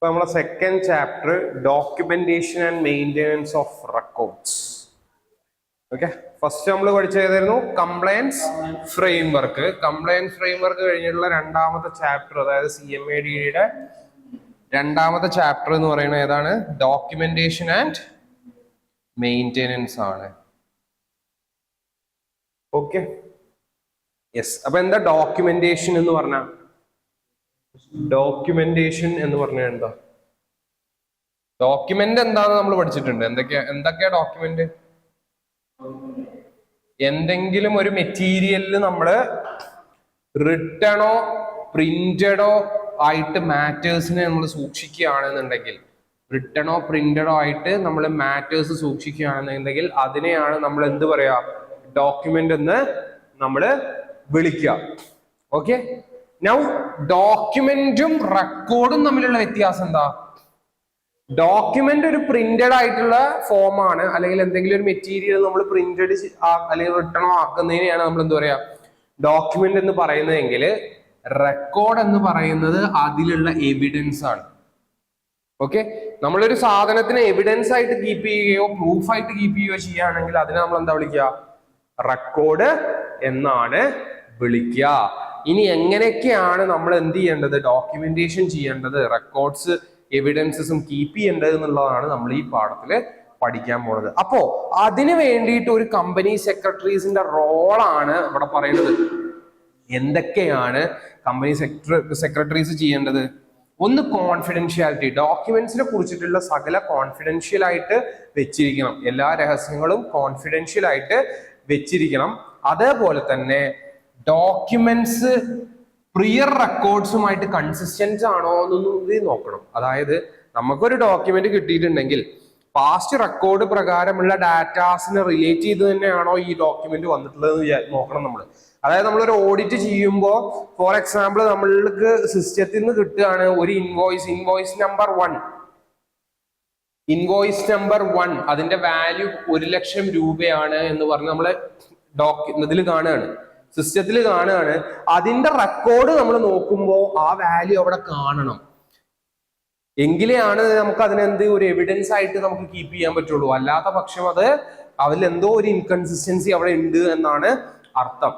നമ്മളെ second chapter documentation and maintenance of records. Okay, first നമ്മൾ പഠിച്ചതായിരുന്നു compliance framework. Compliance framework കഴിഞ്ഞിട്ടുള്ള രണ്ടാമത്തെ chapter, അതായത് CMADയുടെ രണ്ടാമത്തെ ചാപ്റ്റർ എന്ന് പറയുന്നത് ഏതാണ്? ഡോക്യുമെന്റേഷൻ ആൻഡ് മെയിൻ്റെനൻസ് ആണ്. Okay, yes. അപ്പൊ എന്താ ഡോക്യുമെന്റേഷൻ എന്ന് പറഞ്ഞ? ഡോക്യുമെന്റേഷൻ എന്ന് പറഞ്ഞാൽ എന്താ? ഡോക്യുമെന്റ് എന്താന്ന് നമ്മൾ പഠിച്ചിട്ടുണ്ട്. എന്തൊക്കെയാ ഡോക്യുമെന്റ്? എന്തെങ്കിലും ഒരു മെറ്റീരിയലിൽ നമ്മള് റിട്ടണോ പ്രിന്റഡോ ആയിട്ട് മാറ്റേഴ്സിനെ നമ്മൾ സൂക്ഷിക്കുകയാണെന്നുണ്ടെങ്കിൽ, റിട്ടണോ പ്രിന്റഡോ ആയിട്ട് നമ്മൾ മാറ്റേഴ്സ് സൂക്ഷിക്കുകയാണെന്നുണ്ടെങ്കിൽ അതിനെയാണ് നമ്മൾ എന്ത് പറയാ? ഡോക്യുമെന്റ് എന്ന് നമ്മൾ വിളിക്കുക. ഓക്കെ, നൗ ഡോക്യുമെന്റും റെക്കോർഡും തമ്മിലുള്ള വ്യത്യാസം എന്താ? ഡോക്യുമെന്റ് ഒരു പ്രിന്റഡ് ആയിട്ടുള്ള ഫോം ആണ്, അല്ലെങ്കിൽ എന്തെങ്കിലും ഒരു മെറ്റീരിയൽ നമ്മൾ പ്രിന്റഡ് അല്ലെങ്കിൽ റിട്ടണോ ആക്കുന്നതിനെയാണ് നമ്മൾ എന്ത് പറയാ? ഡോക്യുമെന്റ് എന്ന് പറയുന്നതെങ്കിൽ റെക്കോർഡ് എന്ന് പറയുന്നത് അതിലുള്ള എവിഡൻസ് ആണ്. ഓക്കെ, നമ്മളൊരു സാധനത്തിന് എവിഡൻസ് ആയിട്ട് കീപ്പ് ചെയ്യുകയോ പ്രൂഫ് ആയിട്ട് കീപ്പ് ചെയ്യുകയോ ചെയ്യുകയാണെങ്കിൽ അതിനെ നമ്മൾ എന്താ വിളിക്കുക? റെക്കോർഡ് എന്നാണ് വിളിക്കുക. ഇനി എങ്ങനെയൊക്കെയാണ് നമ്മൾ എന്ത് ചെയ്യേണ്ടത്? ഡോക്യുമെന്റേഷൻ ചെയ്യേണ്ടത്, റെക്കോർഡ്സ് എവിഡൻസസും കീപ്പ് ചെയ്യേണ്ടത് എന്നുള്ളതാണ് നമ്മൾ ഈ പാഠത്തില് പഠിക്കാൻ പോണത്. അപ്പോ അതിന് വേണ്ടിയിട്ട് ഒരു കമ്പനി സെക്രട്ടറീസിന്റെ റോളാണ് ഇവിടെ പറയുന്നത്. എന്തൊക്കെയാണ് കമ്പനി സെക്രട്ടറീസ് ചെയ്യേണ്ടത്? ഒന്ന്, കോൺഫിഡൻഷ്യാലിറ്റി. ഡോക്യുമെന്റ്സിനെ കുറിച്ചിട്ടുള്ള സകല കോൺഫിഡൻഷ്യൽ ആയിട്ട് വെച്ചിരിക്കണം. എല്ലാ രഹസ്യങ്ങളും കോൺഫിഡൻഷ്യൽ ആയിട്ട് വെച്ചിരിക്കണം. അതേപോലെ തന്നെ ഡോക്യുമെന്റ്സ് പ്രിയർ റെക്കോർഡ്സുമായിട്ട് കൺസിസ്റ്റന്റ് ആണോ എന്നൊന്നും നോക്കണം. അതായത് നമുക്കൊരു ഡോക്യുമെന്റ് കിട്ടിയിട്ടുണ്ടെങ്കിൽ പാസ്റ്റ് റെക്കോർഡ് പ്രകാരമുള്ള ഡാറ്റാസിനെ റിലേറ്റ് ചെയ്ത് തന്നെയാണോ ഈ ഡോക്യുമെന്റ് വന്നിട്ടുള്ളത് നോക്കണം നമ്മൾ. അതായത് നമ്മളൊരു ഓഡിറ്റ് ചെയ്യുമ്പോൾ, ഫോർ എക്സാമ്പിൾ, നമ്മൾക്ക് സിസ്റ്റത്തിൽ നിന്ന് കിട്ടുകയാണ് ഒരു ഇൻവോയ്സ് നമ്പർ 1 അതിന്റെ വാല്യൂ 1,00,000 രൂപയാണ് എന്ന് പറഞ്ഞ് നമ്മളെ ഇതിൽ കാണുകയാണ്, സിസ്റ്റത്തിൽ കാണുകയാണ്. അതിന്റെ റെക്കോർഡ് നമ്മൾ നോക്കുമ്പോൾ ആ വാല്യൂ അവിടെ കാണണം. എങ്കിലെയാണ് നമുക്ക് അതിനെന്ത് ഒരു എവിഡൻസ് ആയിട്ട് നമുക്ക് കീപ്പ് ചെയ്യാൻ പറ്റുള്ളൂ. അല്ലാത്ത പക്ഷം അതിലെന്തോ ഒരു ഇൻകൺസിസ്റ്റൻസി അവിടെ ഉണ്ട് എന്നാണ് അർത്ഥം.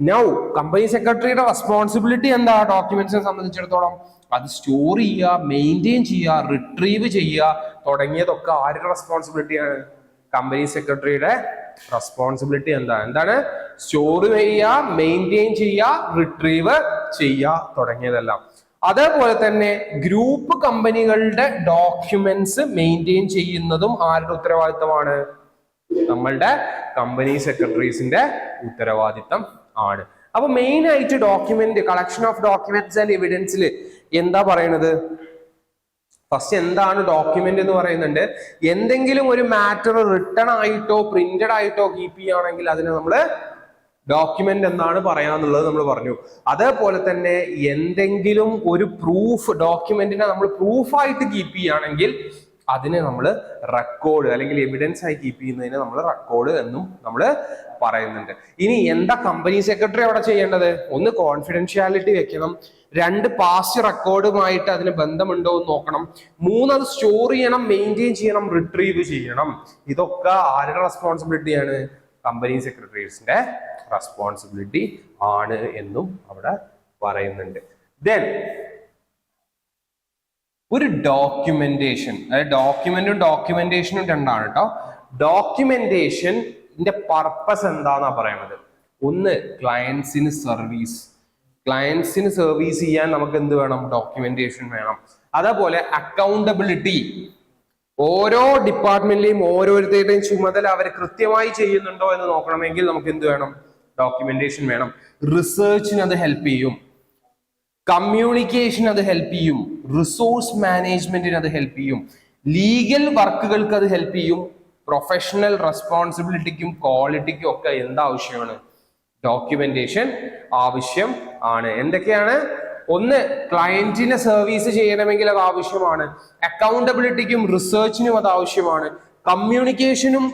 നൗ കമ്പനി സെക്രട്ടറിയുടെ റെസ്പോൺസിബിലിറ്റി എന്താ? ഡോക്യുമെന്റ്സിനെ സംബന്ധിച്ചിടത്തോളം അത് സ്റ്റോർ ചെയ്യുക, മെയിൻറ്റെയിൻ ചെയ്യുക, റിട്രീവ് ചെയ്യുക തുടങ്ങിയതൊക്കെ ആരുടെ റെസ്പോൺസിബിലിറ്റിയാണ്? കമ്പനി സെക്രട്ടറിയുടെ റെസ്പോൺസിബിലിറ്റി എന്താണ്? സ്റ്റോർ ചെയ്യുക, മെയിൻറ്റെയിൻ ചെയ്യുക, റിട്രീവ് ചെയ്യുക തുടങ്ങിയതെല്ലാം. അതേപോലെ തന്നെ ഗ്രൂപ്പ് കമ്പനികളുടെ ഡോക്യുമെന്റ്സ് മെയിൻറ്റെയിൻ ചെയ്യുന്നതും ആരുടെ ഉത്തരവാദിത്തമാണ്? നമ്മളുടെ കമ്പനി സെക്രട്ടറീസിന്റെ ഉത്തരവാദിത്തം ആണ്. അപ്പൊ മെയിൻ ആയിട്ട് document, collection of documents and എവിഡൻസിൽ എന്താ പറയുന്നത്? ഫസ്റ്റ് എന്താണ് ഡോക്യുമെന്റ് എന്ന് പറയുന്നുണ്ട്. എന്തെങ്കിലും ഒരു മാറ്റർ റിട്ടൺ ആയിട്ടോ പ്രിന്റഡ് ആയിട്ടോ കീപ്പ് ചെയ്യുകയാണെങ്കിൽ അതിനെ നമ്മൾ ഡോക്യുമെന്റ് എന്നാണ് പറയാന്നുള്ളത് നമ്മൾ പറഞ്ഞു. അതേപോലെ തന്നെ എന്തെങ്കിലും ഒരു പ്രൂഫ്, ഡോക്യുമെന്റിനെ നമ്മൾ പ്രൂഫായിട്ട് കീപ്പ് ചെയ്യുകയാണെങ്കിൽ അതിനെ നമ്മൾ റെക്കോർഡ് അല്ലെങ്കിൽ എവിഡൻസ് ആയി കീപ്പ് ചെയ്യുന്നതിനെ നമ്മൾ റെക്കോർഡ് എന്നും നമ്മൾ പറയുന്നുണ്ട്. ഇനി എന്താ കമ്പനി സെക്രട്ടറി അവിടെ ചെയ്യേണ്ടത്? ഒന്ന്, കോൺഫിഡൻഷ്യാലിറ്റി വെക്കണം. 2, പാസ്റ്റ് റെക്കോർഡുമായിട്ട് അതിന് ബന്ധമുണ്ടോ എന്ന് നോക്കണം. 3, അത് സ്റ്റോർ ചെയ്യണം, മെയിൻറ്റെയിൻ ചെയ്യണം, റിട്രീവ് ചെയ്യണം. ഇതൊക്കെ ആരുടെ റെസ്പോൺസിബിലിറ്റിയാണ്? കമ്പനി സെക്രട്ടറീസിന്റെ റെസ്പോൺസിബിലിറ്റി ആണ് എന്നും അവിടെ പറയുന്നുണ്ട്. ദെൻ ഒരു ഡോക്യുമെന്റേഷൻ, അതായത് ഡോക്യുമെന്റേഷനും രണ്ടാണ് കേട്ടോ. ഡോക്യുമെന്റേഷന്റെ പർപ്പസ് എന്താന്നാ പറയുന്നത്? ഒന്ന്, ക്ലയൻസിന് സർവീസ് ചെയ്യാൻ നമുക്ക് എന്ത് വേണം? ഡോക്യുമെന്റേഷൻ വേണം. അതേപോലെ അക്കൗണ്ടബിലിറ്റി, ഓരോ ഡിപ്പാർട്ട്മെന്റിലെയും ഓരോരുത്തരുടെയും ചുമതല അവർ കൃത്യമായി ചെയ്യുന്നുണ്ടോ എന്ന് നോക്കണമെങ്കിൽ നമുക്ക് എന്ത് വേണം? ഡോക്യുമെന്റേഷൻ വേണം. റിസർച്ചിന് അത് ഹെൽപ്പ് ചെയ്യും, കമ്മ്യൂണിക്കേഷൻ അത് ഹെൽപ്പ് ചെയ്യും, റിസോഴ്സ് മാനേജ്മെന്റിന് അത് ഹെൽപ്പ് ചെയ്യും, ലീഗൽ വർക്കുകൾക്ക് അത് ഹെൽപ്പ് ചെയ്യും. പ്രൊഫഷണൽ റെസ്പോൺസിബിലിറ്റിക്കും ക്വാളിറ്റിക്കും ഒക്കെ എന്താവശ്യമാണ്? ഡോക്യുമെന്റേഷൻ ആവശ്യം ആണ്. എന്തൊക്കെയാണ്? ഒന്ന്, ക്ലയന്റിനെ സർവീസ് ചെയ്യണമെങ്കിൽ അത് ആവശ്യമാണ്. അക്കൗണ്ടബിലിറ്റിക്കും റിസർച്ചിനും അത് ആവശ്യമാണ്. കമ്മ്യൂണിക്കേഷനും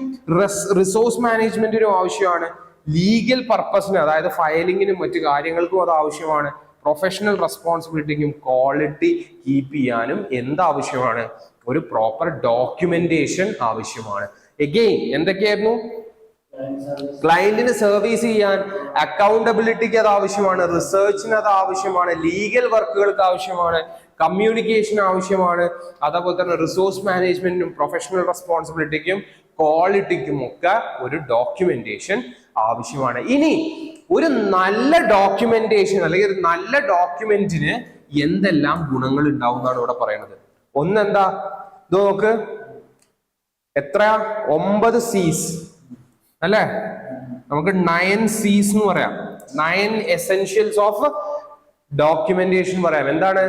റിസോഴ്സ് മാനേജ്മെന്റിനും ആവശ്യമാണ്. ലീഗൽ പർപ്പസിന്, അതായത് ഫയലിങ്ങിനും മറ്റു കാര്യങ്ങൾക്കും അത് ആവശ്യമാണ്. പ്രൊഫഷണൽ റെസ്പോൺസിബിലിറ്റിക്കും ക്വാളിറ്റി കീപ്പ് ചെയ്യാനും എന്താവശ്യമാണ്? ഒരു പ്രോപ്പർ ഡോക്യുമെന്റേഷൻ ആവശ്യമാണ്. എഗെയിൻ എന്തൊക്കെയായിരുന്നു? ക്ലയന്റിന് സർവീസ് ചെയ്യാൻ അക്കൗണ്ടബിലിറ്റിക്ക് അത് ആവശ്യമാണ്, റിസർച്ചിന് അത് ആവശ്യമാണ്, ലീഗൽ വർക്കുകൾക്ക് ആവശ്യമാണ്, കമ്മ്യൂണിക്കേഷൻ ആവശ്യമാണ്, അതേപോലെ തന്നെ റിസോഴ്സ് മാനേജ്മെന്റിനും പ്രൊഫഷണൽ റെസ്പോൺസിബിലിറ്റിക്കും ക്വാളിറ്റിക്കും ഒക്കെ ഒരു ഡോക്യുമെന്റേഷൻ ആവശ്യമാണ്. ഇനി ഒരു നല്ല ഡോക്യുമെന്റേഷൻ അല്ലെങ്കിൽ ഒരു നല്ല ഡോക്യുമെന്റിന് എന്തെല്ലാം ഗുണങ്ങൾ ഉണ്ടാവും എന്നാണ് ഇവിടെ പറയുന്നത്. ഒന്നെന്താ? ഇത് നോക്ക്, എത്ര? 9 C's അല്ലേ? നമുക്ക് 9 C's എന്ന് പറയാം. 9 essentials ഓഫ് ഡോക്യുമെന്റേഷൻ പറയാം. എന്താണ്?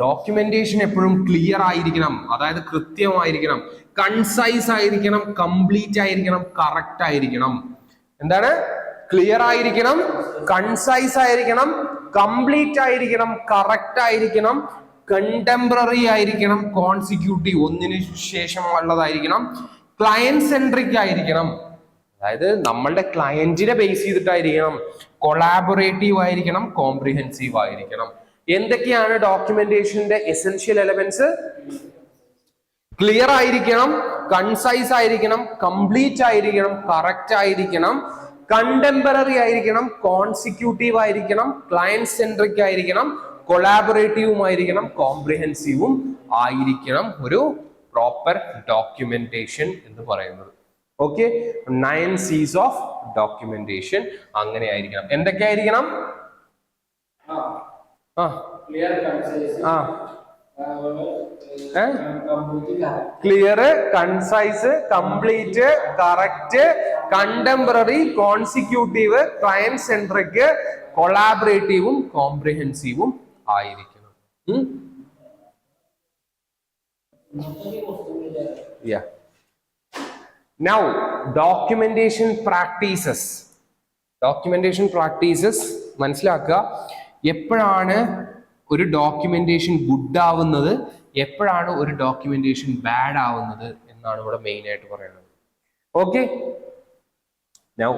ഡോക്യുമെന്റേഷൻ എപ്പോഴും ക്ലിയർ ആയിരിക്കണം, അതായത് കൃത്യമായിരിക്കണം, കൺസൈസ് ആയിരിക്കണം, കംപ്ലീറ്റ് ആയിരിക്കണം, കറക്റ്റ് ആയിരിക്കണം. എന്താണ്? ക്ലിയർ ആയിരിക്കണം, കൺസൈസ് ആയിരിക്കണം, കംപ്ലീറ്റ് ആയിരിക്കണം, കറക്റ്റ് ആയിരിക്കണം, കണ്ടംപററി ആയിരിക്കണം, കോൺസിക്യൂട്ടീവ് ഒന്നിനു ശേഷം ഉള്ളതായിരിക്കണം, ക്ലയന്റ് സെൻട്രിക് ആയിരിക്കണം, അതായത് നമ്മളുടെ ക്ലയന്റിനെ ബേസ് ചെയ്തിട്ടായിരിക്കണം, കൊളാബറേറ്റീവ് ആയിരിക്കണം, കോംപ്രിഹെൻസീവ് ആയിരിക്കണം. എന്തൊക്കെയാണ് ഡോക്യുമെന്റേഷന്റെ എസെൻഷ്യൽ എലമെന്റ്സ്? ക്ലിയർ ആയിരിക്കണം, കൺസൈസ് ആയിരിക്കണം, കംപ്ലീറ്റ് ആയിരിക്കണം, കറക്റ്റ് ആയിരിക്കണം, കണ്ടംപററി ആയിരിക്കണം, കോൺസിക്യൂട്ടീവ് ആയിരിക്കണം, ക്ലയന്റ് സെൻട്രിക് ആയിരിക്കണം, കൊളാബറേറ്റീവും ആയിരിക്കണം, കോംപ്രിഹെൻസീവും ആയിരിക്കണം ഒരു പ്രോപ്പർ ഡോക്യുമെന്റേഷൻ എന്ന് പറയുന്നത്. ഓക്കെ, 9 C's ഓഫ് ഡോക്യുമെന്റേഷൻ അങ്ങനെ ആയിരിക്കണം. എന്തൊക്കെയായിരിക്കണം? Clear, concise, complete, correct, contemporary, consecutive, client centric, കൊളാബറേറ്റീവും കോംപ്രിഹെൻസീവും ആയിരിക്കണം. Yeah. Now, documentation practices. Documentation practices മനസ്സിലാക്കുക. എപ്പോഴാണ് ഒരു ഡോക്യുമെന്റേഷൻ ഗുഡ് ആവുന്നത്, എപ്പോഴാണ് ഒരു ഡോക്യുമെന്റേഷൻ ബാഡ് ആവുന്നത് എന്നാണ് ഇവിടെ മെയിൻ ആയിട്ട് പറയുന്നത്. ഓക്കെ, നൗ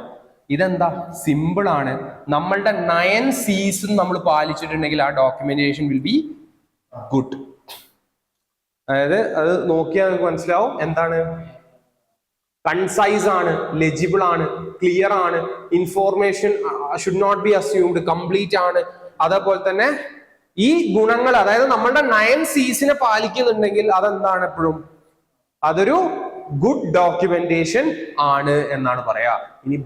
ഇതെന്താ? സിമ്പിൾ ആണ്. നമ്മളുടെ 9 C's നമ്മൾ പാലിച്ചിട്ടുണ്ടെങ്കിൽ ആ ഡോക്യുമെന്റേഷൻ വിൽ ബി ഗുഡ്. അതായത് അത് നോക്കിയാൽ നമുക്ക് മനസ്സിലാവും. എന്താണ്? കൺസൈസ് ആണ്, ലെജിബിൾ ആണ്, ക്ലിയർ ആണ്, information should not be assumed, complete ആണ്. അതേപോലെ തന്നെ ഈ ഗുണങ്ങൾ, അതായത് നമ്മളുടെ 9 C'സിനെ പാലിക്കുന്നുണ്ടെങ്കിൽ അതെന്താണ്? എപ്പോഴും അതൊരു ഗുഡ് ഡോക്യുമെന്റേഷൻ ആണ് എന്നാണ് പറയാ. ഇനി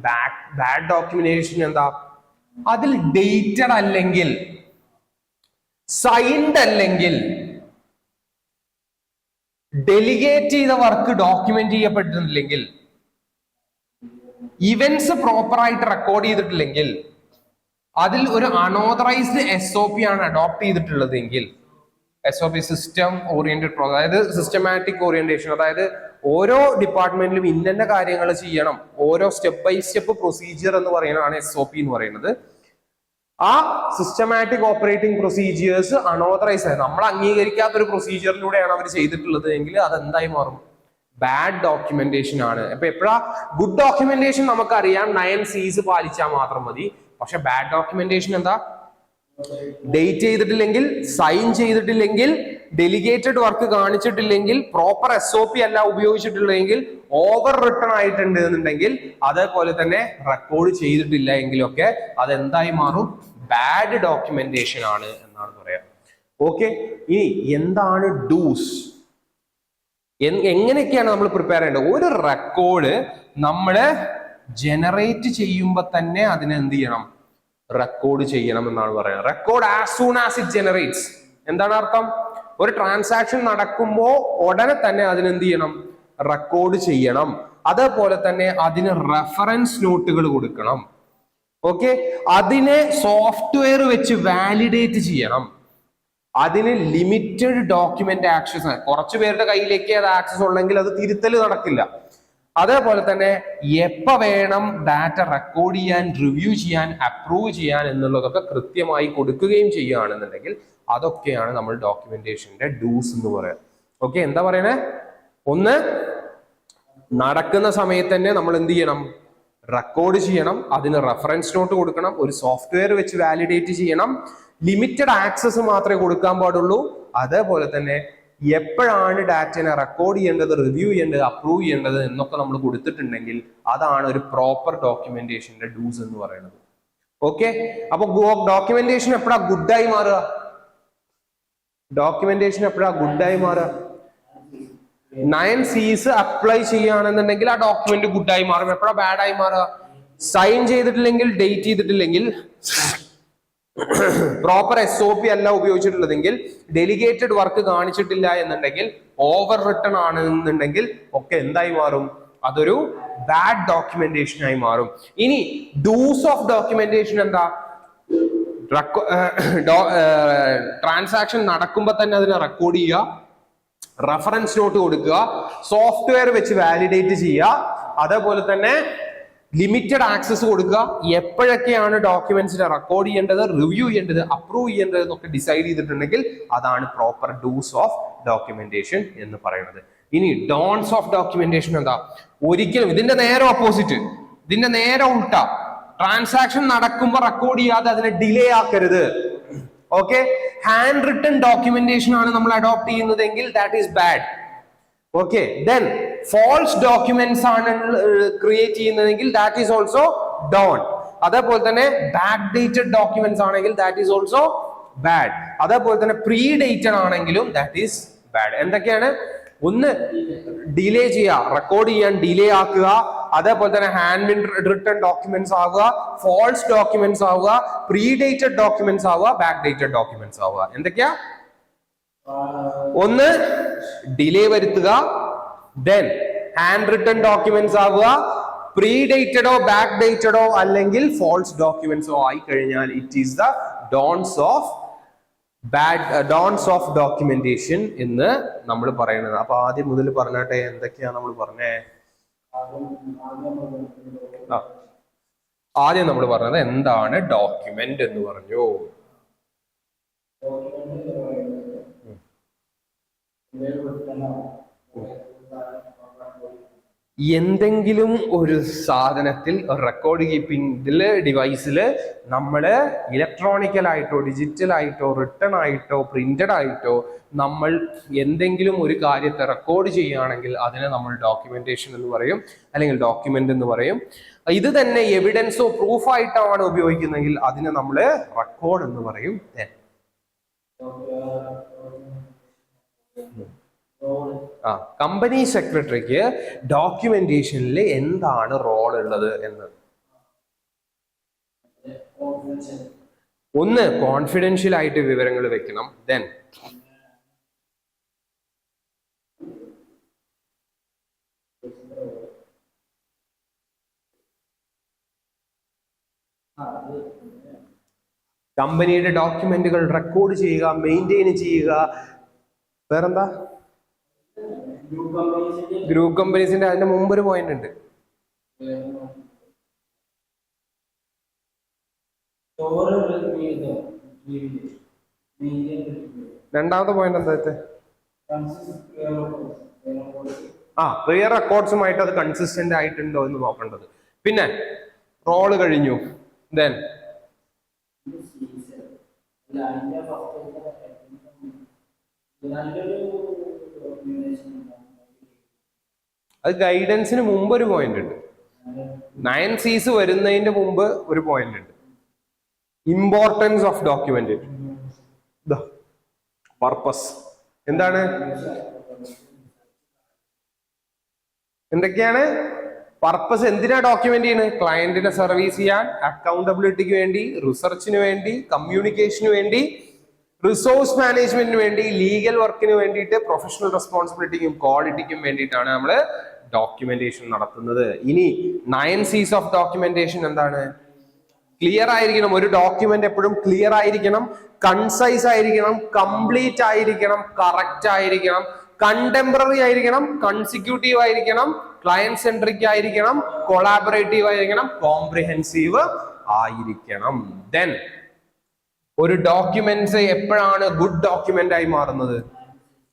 ബാഡ് ഡോക്യുമെന്റേഷൻ എന്താ? അതിൽ ഡേറ്റഡ് അല്ലെങ്കിൽ, സൈൻഡ് അല്ലെങ്കിൽ, ഡെലിഗേറ്റ് ചെയ്ത വർക്ക് ഡോക്യുമെന്റ് ചെയ്യപ്പെട്ടിട്ടില്ലെങ്കിൽ, ഇവന്റ്സ് പ്രോപ്പർ ആയിട്ട് റെക്കോർഡ് ചെയ്തിട്ടില്ലെങ്കിൽ, അതിൽ ഒരു അൺഓതറൈസ്ഡ് SOP ആണ് അഡോപ്റ്റ് ചെയ്തിട്ടുള്ളതെങ്കിൽ, SOP സിസ്റ്റം ഓറിയന്റഡ്, അതായത് സിസ്റ്റമാറ്റിക് ഓറിയന്റേഷൻ, അതായത് ഓരോ ഡിപ്പാർട്ട്മെന്റിലും ഇന്ന കാര്യങ്ങൾ ചെയ്യണം, ഓരോ സ്റ്റെപ്പ് ബൈ സ്റ്റെപ്പ് പ്രൊസീജിയർ എന്ന് പറയുന്നതാണ് SOP എന്ന് പറയുന്നത്. ആ സിസ്റ്റമാറ്റിക് ഓപ്പറേറ്റിംഗ് പ്രൊസീജിയേഴ്സ് അൺഓതറൈസ് ആയത്, നമ്മൾ അംഗീകരിക്കാത്ത ഒരു പ്രൊസീജിയറിലൂടെയാണ് അവർ ചെയ്തിട്ടുള്ളത് എങ്കിൽ അതെന്തായി മാറും? ബാഡ് ഡോക്യുമെന്റേഷൻ ആണ്. അപ്പൊ എപ്പോഴാ ഗുഡ് ഡോക്യുമെന്റേഷൻ? നമുക്കറിയാം 9 C's പാലിച്ചാൽ മാത്രം മതി. പക്ഷെ ബാഡ് ഡോക്യുമെന്റേഷൻ എന്താ? ഡേറ്റ് ചെയ്തിട്ടില്ലെങ്കിൽ, സൈൻ ചെയ്തിട്ടില്ലെങ്കിൽ, ഡെലിഗേറ്റഡ് വർക്ക് കാണിച്ചിട്ടില്ലെങ്കിൽ, പ്രോപ്പർ SOP അല്ല ഉപയോഗിച്ചിട്ടില്ലെങ്കിൽ, ഓവർ റിട്ടേൺ ആയിട്ടുണ്ട് എന്നുണ്ടെങ്കിൽ, അതേപോലെ തന്നെ റെക്കോർഡ് ചെയ്തിട്ടില്ല എങ്കിലൊക്കെ അതെന്തായി മാറും? ബാഡ് ഡോക്യുമെന്റേഷൻ ആണ് എന്നാണ് പറയാം. ഓക്കെ, ഇനി എന്താണ് ഡൂസ്? എങ്ങനെയൊക്കെയാണ് നമ്മൾ പ്രിപ്പയർ ചെയ്യേണ്ടത്? ഒരു റെക്കോർഡ് നമ്മള് ജനറേറ്റ് ചെയ്യുമ്പോൾ തന്നെ അതിനെ എന്ത് ചെയ്യണം? റെക്കോർഡ് ചെയ്യണം എന്നാണ് പറയുന്നത്. Record as soon as it generates. എന്താണ് അർത്ഥം? ഒരു ട്രാൻസാക്ഷൻ നടക്കുമ്പോൾ ഉടനെ തന്നെ അതിനെന്ത് ചെയ്യണം? റെക്കോർഡ് ചെയ്യണം. അതേപോലെ തന്നെ അതിന് റെഫറൻസ് നോട്ടുകൾ കൊടുക്കണം. ഓക്കെ, അതിനെ സോഫ്റ്റ്വെയർ വെച്ച് വാലിഡേറ്റ് ചെയ്യണം. അതിന് ലിമിറ്റഡ് ഡോക്യുമെന്റ് ആക്സസ്, കുറച്ചു പേരുടെ കയ്യിലേക്ക് അത് ആക്സസ് ഉള്ളെങ്കിൽ അത് തിരുത്തൽ നടക്കില്ല. അതേപോലെ തന്നെ എപ്പോ വേണം ഡാറ്റ റെക്കോർഡ് ചെയ്യാൻ, റിവ്യൂ ചെയ്യാൻ, അപ്രൂവ് ചെയ്യാൻ എന്നുള്ളതൊക്കെ കൃത്യമായി കൊടുക്കുകയും ചെയ്യുകയാണെന്നുണ്ടെങ്കിൽ അതൊക്കെയാണ് നമ്മൾ ഡോക്യുമെന്റേഷന്റെ ഡൂസ് എന്ന് പറയുന്നത്. ഓക്കെ, എന്താ പറയണേ? ഒന്ന്, നടക്കുന്ന സമയത്ത് തന്നെ നമ്മൾ എന്ത് ചെയ്യണം? റെക്കോർഡ് ചെയ്യണം. അതിന് റെഫറൻസ് നോട്ട് കൊടുക്കണം. ഒരു സോഫ്റ്റ്വെയർ വെച്ച് വാലിഡേറ്റ് ചെയ്യണം. ലിമിറ്റഡ് ആക്സസ് മാത്രമേ കൊടുക്കാൻ പാടുള്ളൂ. അതേപോലെ തന്നെ എപ്പോഴാണ് ഡാറ്റനെ റെക്കോർഡ് ചെയ്യേണ്ടത്, റിവ്യൂ ചെയ്യേണ്ടത്, അപ്രൂവ് ചെയ്യേണ്ടത് എന്നൊക്കെ നമ്മൾ കൊടുത്തിട്ടുണ്ടെങ്കിൽ അതാണ് ഒരു പ്രോപ്പർ ഡോക്യുമെന്റേഷന്റെ ഡൂസ് എന്ന് പറയുന്നത്. ഓക്കെ, അപ്പൊ ഡോക്യുമെന്റേഷൻ എപ്പോഴാ ഗുഡായി മാറുക? ഡോക്യുമെന്റേഷൻ എപ്പോഴാ ഗുഡായി മാറുക? 9 C's അപ്ലൈ ചെയ്യുകയാണെന്നുണ്ടെങ്കിൽ ആ ഡോക്യുമെന്റ് ഗുഡായി മാറും. എപ്പോഴാ ബാഡായി മാറുക? സൈൻ ചെയ്തിട്ടില്ലെങ്കിൽ, ഡേറ്റ് ചെയ്തിട്ടില്ലെങ്കിൽ, പ്രോപ്പർ SOP അല്ല ഉപയോഗിച്ചിട്ടുള്ളതെങ്കിൽ, ഡെലിഗേറ്റഡ് വർക്ക് കാണിച്ചിട്ടില്ല എന്നുണ്ടെങ്കിൽ, ഓവർ റിട്ടൺ ആണെന്നുണ്ടെങ്കിൽ ഒക്കെ എന്തായി മാറും? അതൊരു ബാഡ് ഡോക്യുമെന്റേഷൻ ആയി മാറും. ഇനി ഡൂസ് ഓഫ് ഡോക്യുമെന്റേഷൻ എന്താ? ട്രാൻസാക്ഷൻ നടക്കുമ്പോ തന്നെ അതിനെ റെക്കോർഡ് ചെയ്യുക, റഫറൻസ് നോട്ട് കൊടുക്കുക, സോഫ്റ്റ്വെയർ വെച്ച് വാലിഡേറ്റ് ചെയ്യുക, അതേപോലെ തന്നെ ലിമിറ്റഡ് ആക്സസ് കൊടുക്കുക. എപ്പോഴൊക്കെയാണ് ഡോക്യുമെന്റ്സിനെ റെക്കോർഡ് ചെയ്യേണ്ടത്, റിവ്യൂ ചെയ്യേണ്ടത്, അപ്രൂവ് ചെയ്യേണ്ടത് എന്നൊക്കെ ഡിസൈഡ് ചെയ്തിട്ടുണ്ടെങ്കിൽ അതാണ് പ്രോപ്പർ ഡൂസ് ഓഫ് ഡോക്യുമെന്റേഷൻ എന്ന് പറയുന്നത്. ഇനി ഡോൺസ് ഓഫ് ഡോക്യുമെന്റേഷൻ എന്താ? ഒരിക്കലും ഇതിന്റെ നേരെ ഓപ്പോസിറ്റ്, ഇതിന്റെ നേരെ ഉൾട്ട. ട്രാൻസാക്ഷൻ നടക്കുമ്പോൾ റെക്കോർഡ് ചെയ്യാതെ അതിനെ ഡിലേ ആക്കരുത്. ഓക്കെ, ഹാൻഡ് റിട്ടൺ ഡോക്യുമെന്റേഷൻ ആണ് നമ്മൾ അഡോപ്റ്റ് ചെയ്യുന്നതെങ്കിൽ that is bad. Okay, then false documents ആണ് ക്രിയേറ്റ് ചെയ്യുന്നതെങ്കിൽ ദാറ്റ് ഈസ് ഓൾസോ ഡോൺ. അതേപോലെ തന്നെ ബാക്ക് ഡേറ്റഡ് ഡോക്യുമെന്റ്സ് ആണെങ്കിൽ ദാറ്റ് ഈസ് ഓൾസോ ബാഡ്. അതേപോലെ തന്നെ പ്രീ ഡേറ്റഡ് ആണെങ്കിലും ദാറ്റ് ഈസ് ബാഡ്. എന്തൊക്കെയാണ്? ഒന്ന് ഡിലേ ചെയ്യുക, റെക്കോർഡ് ചെയ്യാൻ ഡിലേ ആക്കുക, അതേപോലെ തന്നെ ഹാൻഡ് റിട്ടൺ ഡോക്യുമെന്റ്സ് ആവുക, ഫോൾസ് ഡോക്യുമെന്റ്സ് ആവുക, പ്രീ ഡേറ്റഡ് ഡോക്യുമെന്റ്സ് ആവുക, ബാക്ക് ഡേറ്റഡ് ഡോക്യുമെന്റ്സ് ആവുക. എന്തൊക്കെയാ? ഒന്ന് ഡിലേ വരുത്തുക, ദെൻ ഹാൻഡ് റിട്ടൺ ഡോക്യുമെന്റ്സ് ആവുക, പ്രീ ഡേറ്റഡോ ബാക്ക് ഡേറ്റഡോ അല്ലെങ്കിൽ ഫോൾസ് ഡോക്യുമെന്റ്സോ ആയി കഴിഞ്ഞാൽ it is the dawns of documentation എന്ന് നമ്മൾ പറയുന്നത്. അപ്പൊ ആദ്യം മുതൽ പറഞ്ഞാട്ടെ, എന്തൊക്കെയാ നമ്മൾ പറഞ്ഞേ? ആദ്യം നമ്മൾ പറഞ്ഞത് എന്താണ് ഡോക്യുമെന്റ് എന്ന് പറഞ്ഞു. എന്തെങ്കിലും ഒരു സാധനത്തിൽ റെക്കോർഡ് കീപ്പിംഗ് ഡിവൈസിൽ നമ്മള് ഇലക്ട്രോണിക്കലായിട്ടോ ഡിജിറ്റൽ ആയിട്ടോ റിട്ടൺ ആയിട്ടോ പ്രിന്റഡ് ആയിട്ടോ നമ്മൾ എന്തെങ്കിലും ഒരു കാര്യത്തെ റെക്കോർഡ് ചെയ്യുകയാണെങ്കിൽ അതിനെ നമ്മൾ ഡോക്യുമെന്റേഷൻ എന്ന് പറയും, അല്ലെങ്കിൽ ഡോക്യുമെന്റ് എന്ന് പറയും. ഇത് തന്നെ എവിഡൻസോ പ്രൂഫായിട്ടാണ് ഉപയോഗിക്കുന്നതെങ്കിൽ അതിനെ നമ്മൾ റെക്കോർഡ് എന്ന് പറയും. കമ്പനി സെക്രട്ടറിക്ക് ഡോക്യുമെന്റേഷനിൽ എന്താണ് റോൾ ഉള്ളത് എന്ന്? ഒന്ന്, കോൺഫിഡൻഷ്യൽ ആയിട്ട് വിവരങ്ങൾ വെക്കണം. ദെൻ കമ്പനിയുടെ ഡോക്യുമെന്റുകൾ റെക്കോർഡ് ചെയ്യുക, മെയിൻറ്റെയിൻ ചെയ്യുക. വേറെന്താ? ഗ്രൂപ്പ് കമ്പനീസിന്റെ അതിന്റെ മുമ്പ് ഒരു പോയിന്റ് ഉണ്ട്. രണ്ടാമത്തെ പോയിന്റ് എന്താ? ക്ലിയർ റെക്കോർഡ്സുമായിട്ട് അത് കൺസിസ്റ്റന്റ് ആയിട്ടുണ്ടോ എന്ന് നോക്കേണ്ടത്. പിന്നെ റോള് കഴിഞ്ഞു. ദെൻ അത് ഗൈഡൻസിന് മുമ്പ് ഒരു പോയിന്റ് ഉണ്ട്. 9 C's വരുന്നതിന്റെ മുമ്പ് ഒരു പോയിന്റ് ഉണ്ട്. Importance of document, purpose. എന്താണ്? എന്തൊക്കെയാണ് പർപ്പസ്? എന്തിനാ ഡോക്യുമെന്റ് ചെയ്യുന്നത്? ക്ലയന്റിനെ സർവീസ് ചെയ്യാൻ, അക്കൗണ്ടബിലിറ്റിക്ക് വേണ്ടി, റിസർച്ചിന് വേണ്ടി, കമ്മ്യൂണിക്കേഷന് വേണ്ടി, റിസോഴ്സ് മാനേജ്മെന്റിന് വേണ്ടി, ലീഗൽ വർക്കിന് വേണ്ടിയിട്ട്, പ്രൊഫഷണൽ റെസ്പോൺസിബിലിറ്റിക്കും ക്വാളിറ്റിക്കും വേണ്ടിയിട്ടാണ് നമ്മൾ ഡോക്യുമെന്റേഷൻ നടത്തുന്നത്. ഇനി 9 C's ഓഫ് ഡോക്യുമെന്റേഷൻ എന്താണ്? ക്ലിയർ ആയിരിക്കണം. ഒരു ഡോക്യുമെന്റ് എപ്പോഴും ക്ലിയർ ആയിരിക്കണം, കൺസൈസ് ആയിരിക്കണം, കംപ്ലീറ്റ് ആയിരിക്കണം, കറക്റ്റ് ആയിരിക്കണം, കണ്ടംപററി ആയിരിക്കണം, കൺസിക്യൂട്ടീവ് ആയിരിക്കണം, ക്ലയന്റ് സെൻട്രിക് ആയിരിക്കണം, കൊളാബറേറ്റീവ് ആയിരിക്കണം, കോംപ്രിഹെൻസീവ് ആയിരിക്കണം. ദെൻ ഒരു ഡോക്യുമെന്റ്സ് എപ്പോഴാണ് ഗുഡ് ഡോക്യുമെന്റ് ആയി മാറുന്നത്?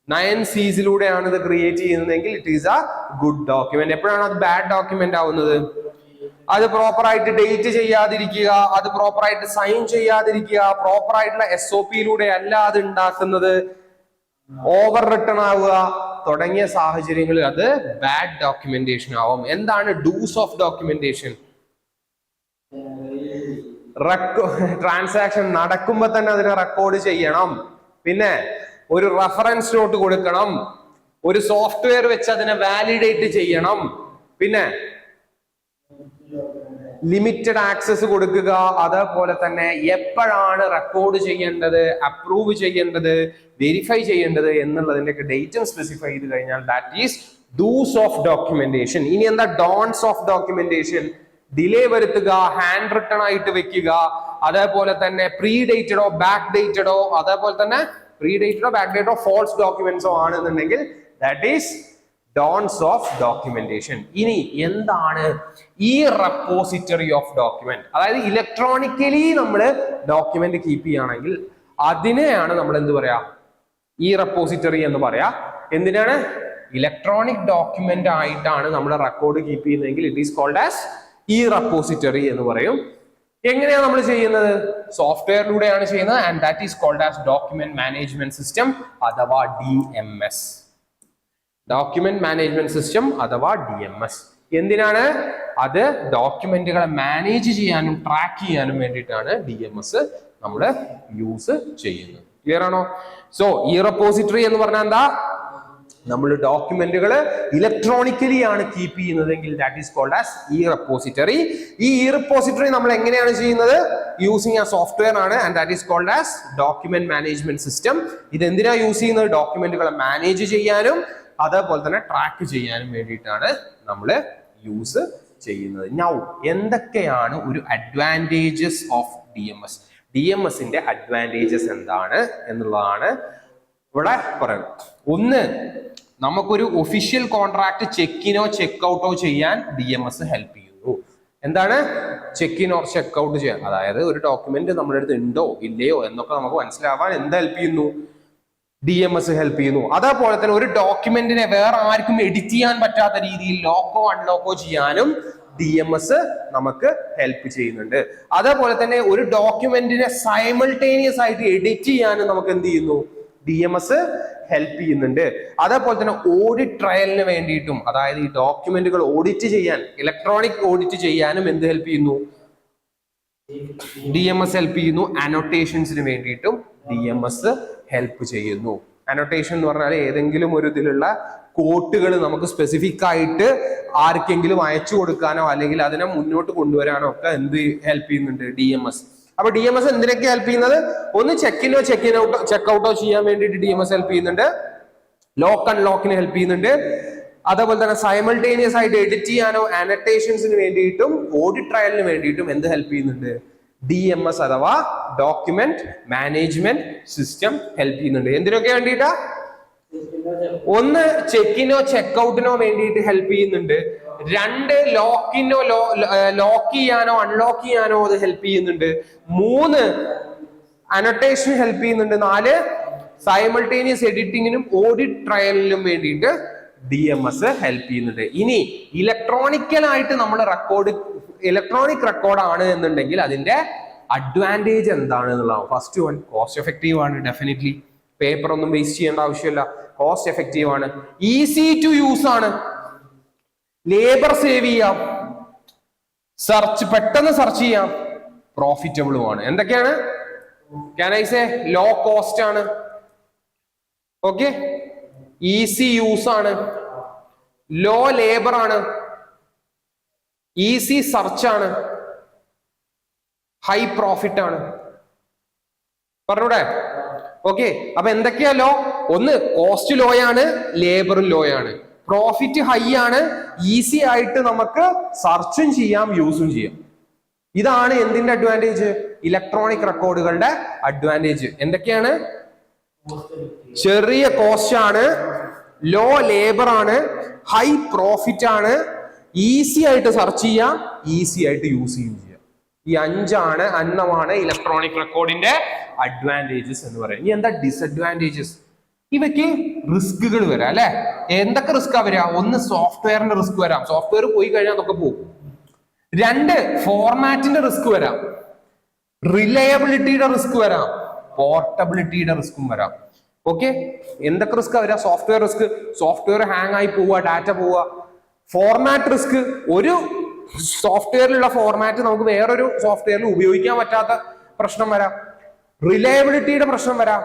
9 C'സിലൂടെയാണ് ഇത് ക്രിയേറ്റ് ചെയ്യുന്നതെങ്കിൽ it is A good document. എപ്പോഴാണ് അത് ബാഡ് ഡോക്യുമെന്റ് ആവുന്നത്? അത് പ്രോപ്പറായിട്ട് ഡേറ്റ് ചെയ്യാതിരിക്കുക, അത് പ്രോപ്പറായിട്ട് സൈൻ ചെയ്യാതിരിക്കുക, പ്രോപ്പറായിട്ടുള്ള SOP അല്ല അത് ഉണ്ടാക്കുന്നത്, ഓവർ റിട്ടേൺ ആവുക തുടങ്ങിയ സാഹചര്യങ്ങളിൽ അത് ബാഡ് ഡോക്യുമെന്റേഷൻ ആവും. എന്താണ് ഡൂസ് ഓഫ് ഡോക്യുമെന്റേഷൻ? ട്രാൻസാക്ഷൻ നടക്കുമ്പോ തന്നെ അതിനെ റെക്കോർഡ് ചെയ്യണം, പിന്നെ ഒരു റഫറൻസ് നോട്ട് കൊടുക്കണം, ഒരു സോഫ്റ്റ്വെയർ വെച്ച് അതിനെ വാലിഡേറ്റ് ചെയ്യണം, പിന്നെ ലിമിറ്റഡ് ആക്സസ് കൊടുക്കുക, അതേപോലെ തന്നെ എപ്പോഴാണ് റെക്കോർഡ് ചെയ്യേണ്ടത്, അപ്രൂവ് ചെയ്യേണ്ടത്, വെരിഫൈ ചെയ്യേണ്ടത് എന്നുള്ളതിന്റെ ഡേറ്റും സ്പെസിഫൈ ചെയ്ത് കഴിഞ്ഞാൽ that is dos of documentation. ഇനി എന്താ ഡോൺസ് ഓഫ് ഡോക്യുമെന്റേഷൻ? ഡിലേ വരുത്തുക, ഹാൻഡ് റിട്ടൺ ആയിട്ട് വെക്കുക, അതേപോലെ തന്നെ പ്രീ ഡേറ്റഡോ ബാക്ക് ഡേറ്റഡോ, അതേപോലെ തന്നെ പ്രീ ഡേറ്റഡോ ബാക്ക് ഡേറ്റഡോ ഫോൾസ് ഡോക്യുമെന്റ്സോ ആണെന്നുണ്ടെങ്കിൽ that is dawns of documentation. ഇനി എന്താണ് ഈ റെപ്പോസിറ്ററി ഓഫ് ഡോക്യുമെന്റ്? അതായത് ഇലക്ട്രോണിക്കലി നമ്മൾ ഡോക്യുമെന്റ് കീപ്പ് ചെയ്യുകയാണെങ്കിൽ അതിനെയാണ് നമ്മൾ എന്ത് പറയാ? ഈ റെപ്പോസിറ്ററി എന്ന് പറയാ. എന്തിനാണ്? ഇലക്ട്രോണിക് ഡോക്യുമെന്റ് ആയിട്ടാണ് നമ്മൾ റെക്കോർഡ് കീപ്പ് ചെയ്യുന്നതെങ്കിൽ it is called as e repository എന്ന് പറയും. എങ്ങനെയാണ് നമ്മൾ ചെയ്യുന്നത്? സോഫ്റ്റ്വെയറിലൂടെയാണ് ചെയ്യുന്നത്, and that is called as document management system അഥവാ DMS. ഡോക്യുമെന്റ് മാനേജ്മെന്റ് സിസ്റ്റം അഥവാ DMS. എന്തിനാണ്? അത് ഡോക്യുമെന്റുകളെ മാനേജ് ചെയ്യാനും ട്രാക്ക് ചെയ്യാനും വേണ്ടിയിട്ടാണ് DMS നമ്മൾ യൂസ് ചെയ്യുന്നത്. ക്ലിയർ ആണോ? സോ ഈ റെപ്പോസിറ്ററി എന്ന് പറഞ്ഞാൽ എന്താ? നമ്മൾ ഡോക്യുമെന്റുകൾ ഇലക്ട്രോണിക്കലി ആണ് കീപ്പ് ചെയ്യുന്നതെങ്കിൽ that is called as e repository. ഈ റെപ്പോസിറ്ററി നമ്മൾ എങ്ങനെയാണ് ചെയ്യുന്നത്? യൂസിങ് ആ സോഫ്റ്റ്വെയർ ആണ്, and that is called as document management system. ഇത് എന്തിനാ യൂസ് ചെയ്യുന്നത്? ഡോക്യുമെന്റുകളെ മാനേജ് ചെയ്യാനും അതേപോലെ തന്നെ ട്രാക്ക് ചെയ്യാനും വേണ്ടിയിട്ടാണ് നമ്മൾ യൂസ് ചെയ്യുന്നത്. നൗ എന്തൊക്കെയാണ് ഒരു അഡ്വാൻറ്റേജസ് ഓഫ് DMS? DMSന്റെ അഡ്വാൻറ്റേജസ് എന്താണ് എന്നുള്ളതാണ് ഇവിടെ പറയുന്നത്. ഒന്ന്, നമുക്കൊരു ഒഫീഷ്യൽ കോൺട്രാക്ട് ചെക്കിനോ ചെക്ക് ഔട്ടോ ചെയ്യാൻ DMS ഹെൽപ്പ് ചെയ്യുന്നു. എന്താണ്? ചെക്കിൻ ഓർ ചെക്ക് ഔട്ട് ചെയ്യാൻ. അതായത് ഒരു ഡോക്യുമെന്റ് നമ്മുടെ അടുത്ത് ഉണ്ടോ ഇല്ലയോ എന്നൊക്കെ നമുക്ക് മനസ്സിലാവാൻ എന്ത് ഹെൽപ്പ് ചെയ്യുന്നു? DMS ഹെൽപ്പ് ചെയ്യുന്നു. അതേപോലെ തന്നെ ഒരു ഡോക്യുമെന്റിനെ വേറെ ആർക്കും എഡിറ്റ് ചെയ്യാൻ പറ്റാത്ത രീതിയിൽ ലോക്കോ അൺലോക്കോ ചെയ്യാനും DMS നമുക്ക് ഹെൽപ്പ് ചെയ്യുന്നുണ്ട്. അതേപോലെ തന്നെ ഒരു ഡോക്യുമെന്റിനെ സൈമൾട്ടേനിയസ് ആയിട്ട് എഡിറ്റ് ചെയ്യാനും നമുക്ക് എന്ത് ചെയ്യുന്നു? DMS ഹെൽപ്പ് ചെയ്യുന്നുണ്ട്. അതേപോലെ തന്നെ ഓഡിറ്റ് ട്രയലിന് വേണ്ടിയിട്ടും, അതായത് ഈ ഡോക്യുമെന്റുകൾ ഓഡിറ്റ് ചെയ്യാൻ, ഇലക്ട്രോണിക് ഓഡിറ്റ് ചെയ്യാനും എന്ത് ഹെൽപ്പ് ചെയ്യുന്നു? DMS ഹെൽപ്പ് ചെയ്യുന്നു. അനോട്ടേഷൻസിന് വേണ്ടിയിട്ടും DMS ഹെൽപ്പ് ചെയ്യുന്നു. അനോട്ടേഷൻ എന്ന് പറഞ്ഞാൽ ഏതെങ്കിലും ഒരു ഇതിലുള്ള കോട്ടുകൾ നമുക്ക് സ്പെസിഫിക് ആയിട്ട് ആർക്കെങ്കിലും അയച്ചു കൊടുക്കാനോ അല്ലെങ്കിൽ അതിനെ മുന്നോട്ട് കൊണ്ടുവരാനോ ഒക്കെ എന്ത് ഹെൽപ്പ് ചെയ്യുന്നുണ്ട്? DMS. അപ്പൊ DMS എന്തിനൊക്കെ ഹെൽപ്പ് ചെയ്യുന്നത്? ഒന്ന് ചെക്കിനോ ചെക്ക് ഔട്ടോ ചെയ്യാൻ വേണ്ടിയിട്ട് DMS ഹെൽപ്പ് ചെയ്യുന്നുണ്ട്. ലോക്ക് അൺലോക്കിന് ഹെൽപ്പ് ചെയ്യുന്നുണ്ട്. അതേപോലെ തന്നെ സൈമൾട്ടേനിയസ് ആയിട്ട് എഡിറ്റ് ചെയ്യാനോ അനോട്ടേഷൻസിന് വേണ്ടിയിട്ടും ഓഡിറ്റ് ട്രയലിന് വേണ്ടിയിട്ടും എന്ത് ഹെൽപ്പ് ചെയ്യുന്നുണ്ട്? DMS അഥവാ ഡോക്യുമെന്റ് മാനേജ്മെന്റ് സിസ്റ്റം ഹെൽപ്പ് ചെയ്യുന്നുണ്ട്. എന്തിനൊക്കെ വേണ്ടിയിട്ടാ? ഒന്ന്, ചെക്കിനോ ചെക്ക് ഔട്ടിനോ വേണ്ടിയിട്ട് ഹെൽപ്പ് ചെയ്യുന്നുണ്ട്. രണ്ട്, ലോക്ക് ചെയ്യാനോ അൺലോക്ക് ചെയ്യാനോ അത് ഹെൽപ്പ് ചെയ്യുന്നുണ്ട്. മൂന്ന്, അനോട്ടേഷൻ ഹെൽപ്പ് ചെയ്യുന്നുണ്ട്. നാല്, സൈമൾട്ടേനിയസ് എഡിറ്റിങ്ങിനും ഓഡിറ്റ് ട്രയലിനും വേണ്ടിയിട്ട് DMS ഹെൽപ്പ് ചെയ്യുന്നുണ്ട്. ഇനി ഇലക്ട്രോണിക്കലായിട്ട് നമ്മൾ ഇലക്ട്രോണിക് റെക്കോർഡ് ആണ് എന്നുണ്ടെങ്കിൽ അതിന്റെ അഡ്വാൻറ്റേജ് എന്താണ് എന്നുള്ളതാണ്. ഫസ്റ്റ് വൺ, കോസ്റ്റ് എഫക്റ്റീവ് ആണ്. ഡെഫിനറ്റ്ലി പേപ്പർ ഒന്നും വേസ്റ്റ് ചെയ്യേണ്ട ആവശ്യമില്ല. കോസ്റ്റ് എഫക്റ്റീവ് ആണ്. ഈസി ടു യൂസ് ആണ്. ലേബർ സേവ് ചെയ്യാം. പെട്ടെന്ന് സെർച്ച് ചെയ്യാം. പ്രോഫിറ്റബിളും ആണ്. എന്തൊക്കെയാണ്? Can I say low cost ആണ്. ഓക്കെ, ഈസി യൂസ് ആണ്, ലോ ലേബർ ആണ്, ഈസി സെർച്ച് ആണ്, ഹൈ പ്രോഫിറ്റ് ആണ്. പറഞ്ഞൂടെ? ഓക്കെ, അപ്പൊ എന്തൊക്കെയാ ലോ? ഒന്ന്, കോസ്റ്റ് ലോ ആണ്, ലേബറും ലോ ആണ്, പ്രോഫിറ്റ് ഹൈ ആണ്, ഈസി ആയിട്ട് നമുക്ക് സെർച്ചും ചെയ്യാം യൂസും ചെയ്യാം. ഇതാണ് എന്തിന്റെ അഡ്വാൻറ്റേജ്? Electronic റെക്കോർഡുകളുടെ advantage. എന്തൊക്കെയാണ്? ചെറിയ കോസ്റ്റ് ആണ്, ലോ ലേബർ ആണ്, ഹൈ പ്രോഫിറ്റ് ആണ്, ഈസി ആയിട്ട് സെർച്ച് ചെയ്യാം, ഈസി ആയിട്ട് യൂസ് ചെയ്യാം. ഈ അഞ്ചാണ് ഇലക്ട്രോണിക് റെക്കോർഡിന്റെ അഡ്വാൻറ്റേജസ് എന്ന് പറയുന്നത്. ഇനി എന്താ ഡിസഡ്വാൻറ്റേജസ്? ഇവയ്ക്ക് റിസ്കുകൾ വരാം അല്ലെ? എന്തൊക്കെ റിസ്കാ വരാം? ഒന്ന്, സോഫ്റ്റ്വെയറിന്റെ റിസ്ക് വരാം. സോഫ്റ്റ്വെയർ പോയി കഴിഞ്ഞാൽ അതൊക്കെ പോകും. രണ്ട്, ഫോർമാറ്റിന്റെ റിസ്ക് വരാം, റിലയബിലിറ്റിയുടെ റിസ്ക് വരാം, പോർട്ടബിലിറ്റിയുടെ റിസ്ക്കും വരാം. ഓക്കെ, എന്തൊക്കെ റിസ്ക് വരാം? സോഫ്റ്റ്വെയർ റിസ്ക്, സോഫ്റ്റ്വെയർ ഹാങ് ആയി പോവുക, ഡാറ്റ പോവുക. ഫോർമാറ്റ് റിസ്ക്, ഒരു സോഫ്റ്റ്വെയറിലുള്ള ഫോർമാറ്റ് നമുക്ക് വേറൊരു സോഫ്റ്റ്വെയറിൽ ഉപയോഗിക്കാൻ പറ്റാത്ത പ്രശ്നം വരാം. റിലയബിലിറ്റിയുടെ പ്രശ്നം വരാം.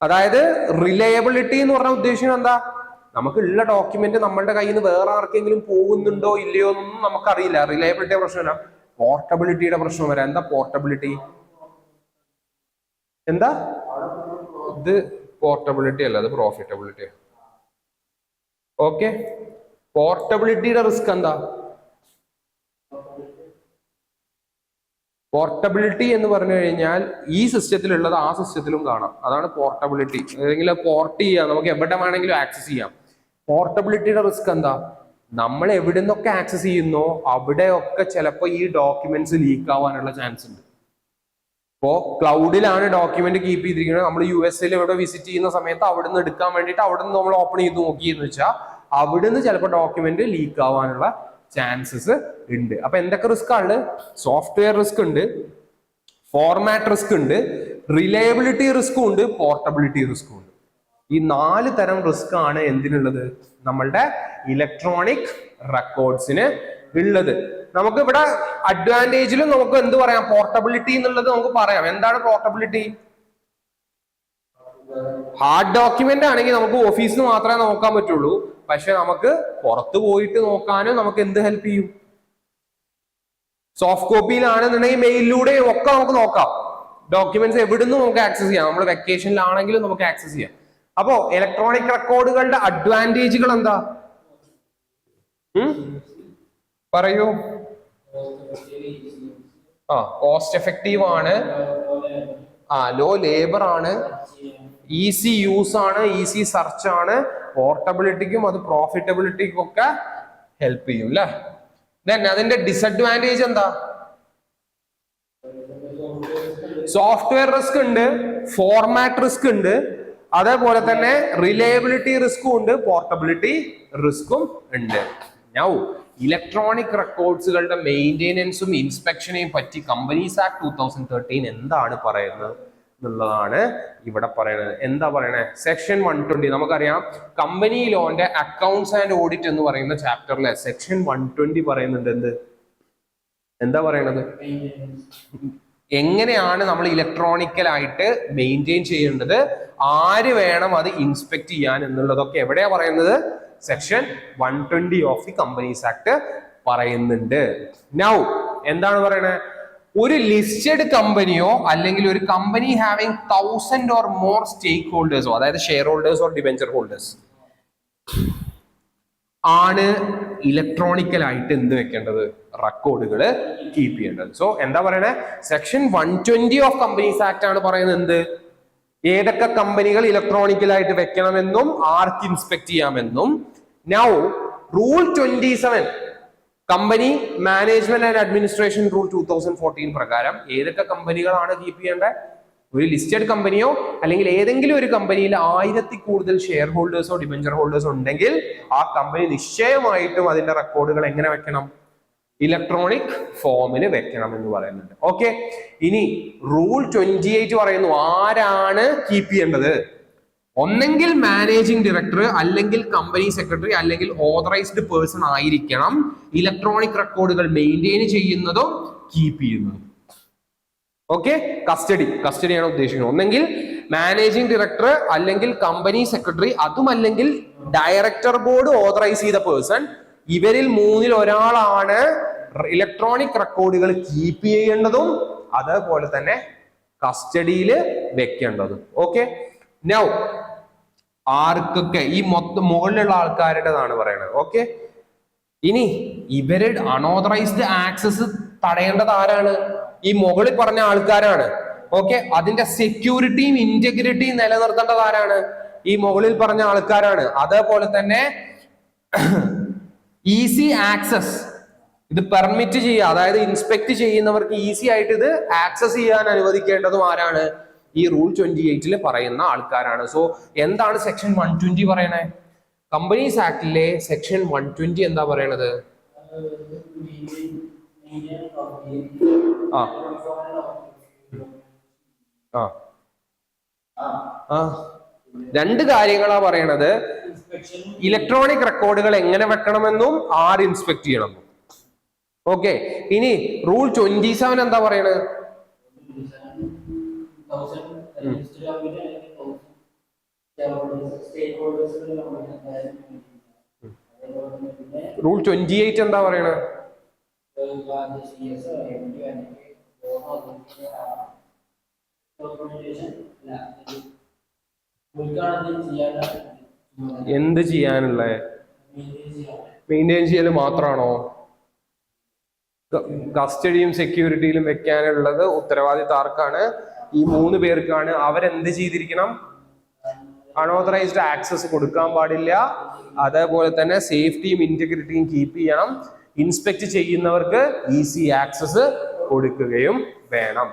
അതായത് റിലയബിലിറ്റി എന്ന് പറഞ്ഞ ഉദ്ദേശം എന്താ? നമുക്കുള്ള ഡോക്യുമെന്റ് നമ്മളുടെ കയ്യിൽ നിന്ന് വേറെ ആർക്കെങ്കിലും പോകുന്നുണ്ടോ ഇല്ലയോ എന്നൊന്നും നമുക്കറിയില്ല. റിലയബിലിറ്റിയുടെ പ്രശ്നം വരാം. പോർട്ടബിലിറ്റിയുടെ പ്രശ്നം വരാം. എന്താ പോർട്ടബിലിറ്റി? എന്താ ഇത്? പോർട്ടബിലിറ്റി അല്ല, അത് പ്രോഫിറ്റബിലിറ്റി. ഓക്കെ, പോർട്ടബിലിറ്റിയുടെ റിസ്ക് എന്താ? പോർട്ടബിലിറ്റി എന്ന് പറഞ്ഞു കഴിഞ്ഞാൽ ഈ സിസ്റ്റത്തിലുള്ളത് ആ സിസ്റ്റത്തിലും കാണാം. അതാണ് പോർട്ടബിലിറ്റി. ഏതെങ്കിലും പോർട്ട് ചെയ്യാം, നമുക്ക് എവിടെ വേണമെങ്കിലും ആക്സസ് ചെയ്യാം. പോർട്ടബിലിറ്റിയുടെ റിസ്ക് എന്താ? നമ്മൾ എവിടെ നിന്നൊക്കെ ആക്സസ് ചെയ്യുന്നോ അവിടെയൊക്കെ ചിലപ്പോൾ ഈ ഡോക്യുമെന്റ്സ് ലീക്ക് ആവാനുള്ള ചാൻസ് ഉണ്ട്. ഇപ്പോ ക്ലൗഡിലാണ് ഡോക്യുമെന്റ് കീപ്പ് ചെയ്തിരിക്കുന്നത്. നമ്മൾ US ഇവിടെ വിസിറ്റ് ചെയ്യുന്ന സമയത്ത് അവിടെ നിന്ന് എടുക്കാൻ വേണ്ടിയിട്ട് അവിടെ നിന്ന് നമ്മൾ ഓപ്പൺ ചെയ്ത് നോക്കിയെന്ന് വെച്ചാൽ അവിടുന്ന് ചിലപ്പോൾ ഡോക്യുമെന്റ് ലീക്ക് ആവാനുള്ള ചാൻസസ് ഉണ്ട്. അപ്പൊ എന്തൊക്കെ റിസ്ക് ആണ്? സോഫ്റ്റ്വെയർ റിസ്ക് ഉണ്ട്, ഫോർമാറ്റ് റിസ്ക് ഉണ്ട്, റിലയബിലിറ്റി റിസ്കും ഉണ്ട്, പോർട്ടബിലിറ്റി റിസ്കും ഉണ്ട്. ഈ 4 തരം റിസ്ക് ആണ് എന്തിനുള്ളത്? നമ്മളുടെ ഇലക്ട്രോണിക് റെക്കോർഡ്സിന് ഉള്ളത്. നമുക്ക് ഇവിടെ അഡ്വാൻറ്റേജിലും നമുക്ക് എന്ത് പറയാം? പോർട്ടബിലിറ്റി എന്നുള്ളത് നമുക്ക് പറയാം. എന്താണ് പോർട്ടബിലിറ്റി? ഹാർഡ് ഡോക്യുമെന്റ് ആണെങ്കിൽ നമുക്ക് ഓഫീസിൽ മാത്രമേ നോക്കാൻ പറ്റുള്ളൂ. പക്ഷെ നമുക്ക് പുറത്ത് പോയിട്ട് നോക്കാനും നമുക്ക് എന്ത് ഹെൽപ്പ് ചെയ്യും? സോഫ്റ്റ് കോപ്പിയിലാണെന്നുണ്ടെങ്കിൽ മെയിലിലൂടെയും ഒക്കെ നമുക്ക് നോക്കാം. ഡോക്യുമെന്റ്സ് എവിടുന്ന് നമുക്ക് ആക്സസ് ചെയ്യാം. നമ്മൾ വെക്കേഷനിലാണെങ്കിലും നമുക്ക് ആക്സസ് ചെയ്യാം. അപ്പോ ഇലക്ട്രോണിക് റെക്കോർഡുകളുടെ അഡ്വാൻറ്റേജുകൾ എന്താ? പറയൂ. കോസ്റ്റ് എഫക്റ്റീവ് ആണ്, ലോ ലേബർ ആണ്, ഈസി യൂസ് ആണ്, ഈസി സെർച്ച് ആണ്, പോർട്ടബിലിറ്റിക്കും അത് പ്രോഫിറ്റബിലിറ്റിക്കും ഒക്കെ ഹെൽപ്പ് ചെയ്യും അല്ലെ. ദെൻ അതിന്റെ ഡിസഡ്വാൻറ്റേജ് എന്താ? സോഫ്റ്റ്വെയർ റിസ്ക് ഉണ്ട്, ഫോർമാറ്റ് റിസ്ക് ഉണ്ട്, അതേപോലെ തന്നെ റിലയബിലിറ്റി റിസ്കും ഉണ്ട്, പോർട്ടബിലിറ്റി റിസ്കും ഉണ്ട്. നൗ ഇലക്ട്രോണിക് റെക്കോർഡ്സുകളുടെ മെയിൻ്റെനൻസും ഇൻസ്പെക്ഷനെയും പറ്റി കമ്പനീസ് ആക്ട് 2013 എന്താണ് പറയുന്നത് എന്നുള്ളതാണ് ഇവിടെ പറയുന്നത്. എന്താ പറയണേ? സെക്ഷൻ 120 നമുക്കറിയാം. കമ്പനി ലോന്റെ അക്കൗണ്ട്സ് ആൻഡ് ഓഡിറ്റ് എന്ന് പറയുന്ന ചാപ്റ്ററിലെ സെക്ഷൻ 120 പറയുന്നുണ്ട്. എന്താ പറയണത്? എങ്ങനെയാണ് നമ്മൾ ഇലക്ട്രോണിക്കലായിട്ട് മെയിൻറ്റെയിൻ ചെയ്യേണ്ടത്, ആര് വേണം അത് ഇൻസ്പെക്ട് ചെയ്യാൻ എന്നുള്ളതൊക്കെ എവിടെയാ പറയുന്നത്? Section 120 of the companies act പറയുന്നുണ്ട്. നൗ എന്താണ് പറയണത്? ഒരു ലിസ്റ്റഡ് കമ്പനിയോ അല്ലെങ്കിൽ ഒരു കമ്പനി ഹാവിംഗ് 1000 or more സ്റ്റേക്ക് ഹോൾഡേഴ്സോ, അതായത് share holders or debenture holders ആണ് ഇലക്ട്രോണിക്കലായിട്ട് എന്ത് വെക്കേണ്ടത്? റെക്കോർഡുകൾ കീപ്പ് ചെയ്യേണ്ടത്. സോ എന്താ പറയണേ? സെക്ഷൻ 120 ഓഫ് കമ്പനീസ് ആക്ട് ആണ് പറയുന്നത് എന്ത്? ഏതൊക്കെ കമ്പനികൾ ഇലക്ട്രോണിക്കലായിട്ട് വെക്കണമെന്നും ആർക്ക് ഇൻസ്പെക്ട് ചെയ്യാമെന്നും. Now rule 27 company management and administration rule 2014 പ്രകാരം ഏതൊക്കെ കമ്പനികളാണ് കീപ്പ് ചെയ്യേണ്ടത്? ഒരു ലിസ്റ്റഡ് കമ്പനിയോ അല്ലെങ്കിൽ ഏതെങ്കിലും ഒരു കമ്പനിയിൽ 1000 കൂടുതൽ ഷെയർ ഹോൾഡേഴ്സോ ഡിബെഞ്ചർ ഹോൾഡേഴ്സോ ഉണ്ടെങ്കിൽ ആ കമ്പനി നിശ്ചയമായിട്ടും അതിന്റെ റെക്കോർഡുകൾ എങ്ങനെ വെക്കണം? ഇലക്ട്രോണിക് ഫോമിൽ വെക്കണം എന്ന് പറയുന്നുണ്ട്. ഓക്കെ, ഇനി റൂൾ 28 പറയുന്നു ആരാണ് കീപ്പ് ചെയ്യേണ്ടത്? ഒന്നെങ്കിൽ മാനേജിംഗ് ഡയറക്ടർ, അല്ലെങ്കിൽ കമ്പനി സെക്രട്ടറി, അല്ലെങ്കിൽ ഓതറൈസ്ഡ് പേഴ്സൺ ആയിരിക്കണം ഇലക്ട്രോണിക് റെക്കോർഡുകൾ മെയിൻറ്റെയിൻ ചെയ്യുന്നതും കീപ്പ് ചെയ്യുന്നതും. ഓക്കെ, കസ്റ്റഡിയാണ് ഉദ്ദേശിക്കുന്നത്. ഒന്നെങ്കിൽ മാനേജിംഗ് ഡയറക്ടർ, അല്ലെങ്കിൽ കമ്പനി സെക്രട്ടറി, അതുമല്ലെങ്കിൽ ഡയറക്ടർ ബോർഡ് ഓതറൈസ് ചെയ്ത പേഴ്സൺ. ഇവരിൽ 3-ൽ ഒരാളാണ് ഇലക്ട്രോണിക് റെക്കോർഡുകൾ കീപ്പ് ചെയ്യേണ്ടതും അതേപോലെ തന്നെ കസ്റ്റഡിയിൽ വെക്കേണ്ടതും. ഓക്കെ, നൗ ആർക്കൊക്കെ? ഈ മുകളിലുള്ള ആൾക്കാരുടേതാണ് പറയുന്നത്. ഓക്കെ, ഇനി ഇവര് അൺഓതറൈസ്ഡ് ആക്സസ് തടയേണ്ടത് ആരാണ്? ഈ മുകളിൽ പറഞ്ഞ ആൾക്കാരാണ്. ഓക്കെ, അതിന്റെ സെക്യൂരിറ്റിയും ഇന്റഗ്രിറ്റിയും നിലനിർത്തേണ്ടത് ആരാണ്? ഈ മുകളിൽ പറഞ്ഞ ആൾക്കാരാണ്. അതേപോലെ തന്നെ ഈസി ആക്സസ് ഇത് പെർമിറ്റ് ചെയ്യുക, അതായത് ഇൻസ്പെക്ട് ചെയ്യുന്നവർക്ക് ഈസി ആയിട്ട് ഇത് ആക്സസ് ചെയ്യാൻ അനുവദിക്കേണ്ടതും ആരാണ്? ഈ റൂൾ 28 പറയുന്ന ആൾക്കാരാണ്. സോ എന്താണ് സെക്ഷൻ 120 പറയണേ? കമ്പനീസ് ആക്ടിലെ സെക്ഷൻ 120 എന്താ പറയണത്? ആ ആ രണ്ട് കാര്യങ്ങളാ പറയണത്. ഇലക്ട്രോണിക് റെക്കോർഡുകൾ എങ്ങനെ വെക്കണമെന്നും ആര് ഇൻസ്പെക്ട് ചെയ്യണമെന്നും. ഓക്കെ, ഇനി റൂൾ 27 എന്താ പറയണത്? റൂൾ 28 എന്താ പറയണത്? എന്ത് ചെയ്യാനുള്ള? മെയിൻറ്റെയിൻ ചെയ്യൽ മാത്രമാണോ? കസ്റ്റഡിയും സെക്യൂരിറ്റിയിലും വെക്കാനുള്ളത് ഉത്തരവാദിത്തം ആർക്കാണ്? ഈ 3 പേർക്കാണ്. അവരെന്ത് ചെയ്തിരിക്കണം? അൺഓതറൈസ്ഡ് ആക്സസ് കൊടുക്കാൻ പാടില്ല. അതേപോലെ തന്നെ സേഫ്റ്റിയും ഇന്റഗ്രിറ്റിയും കീപ്പ് ചെയ്യണം. ഇൻസ്പെക്ട് ചെയ്യുന്നവർക്ക് ഈസി ആക്സസ് കൊടുക്കുകയും വേണം.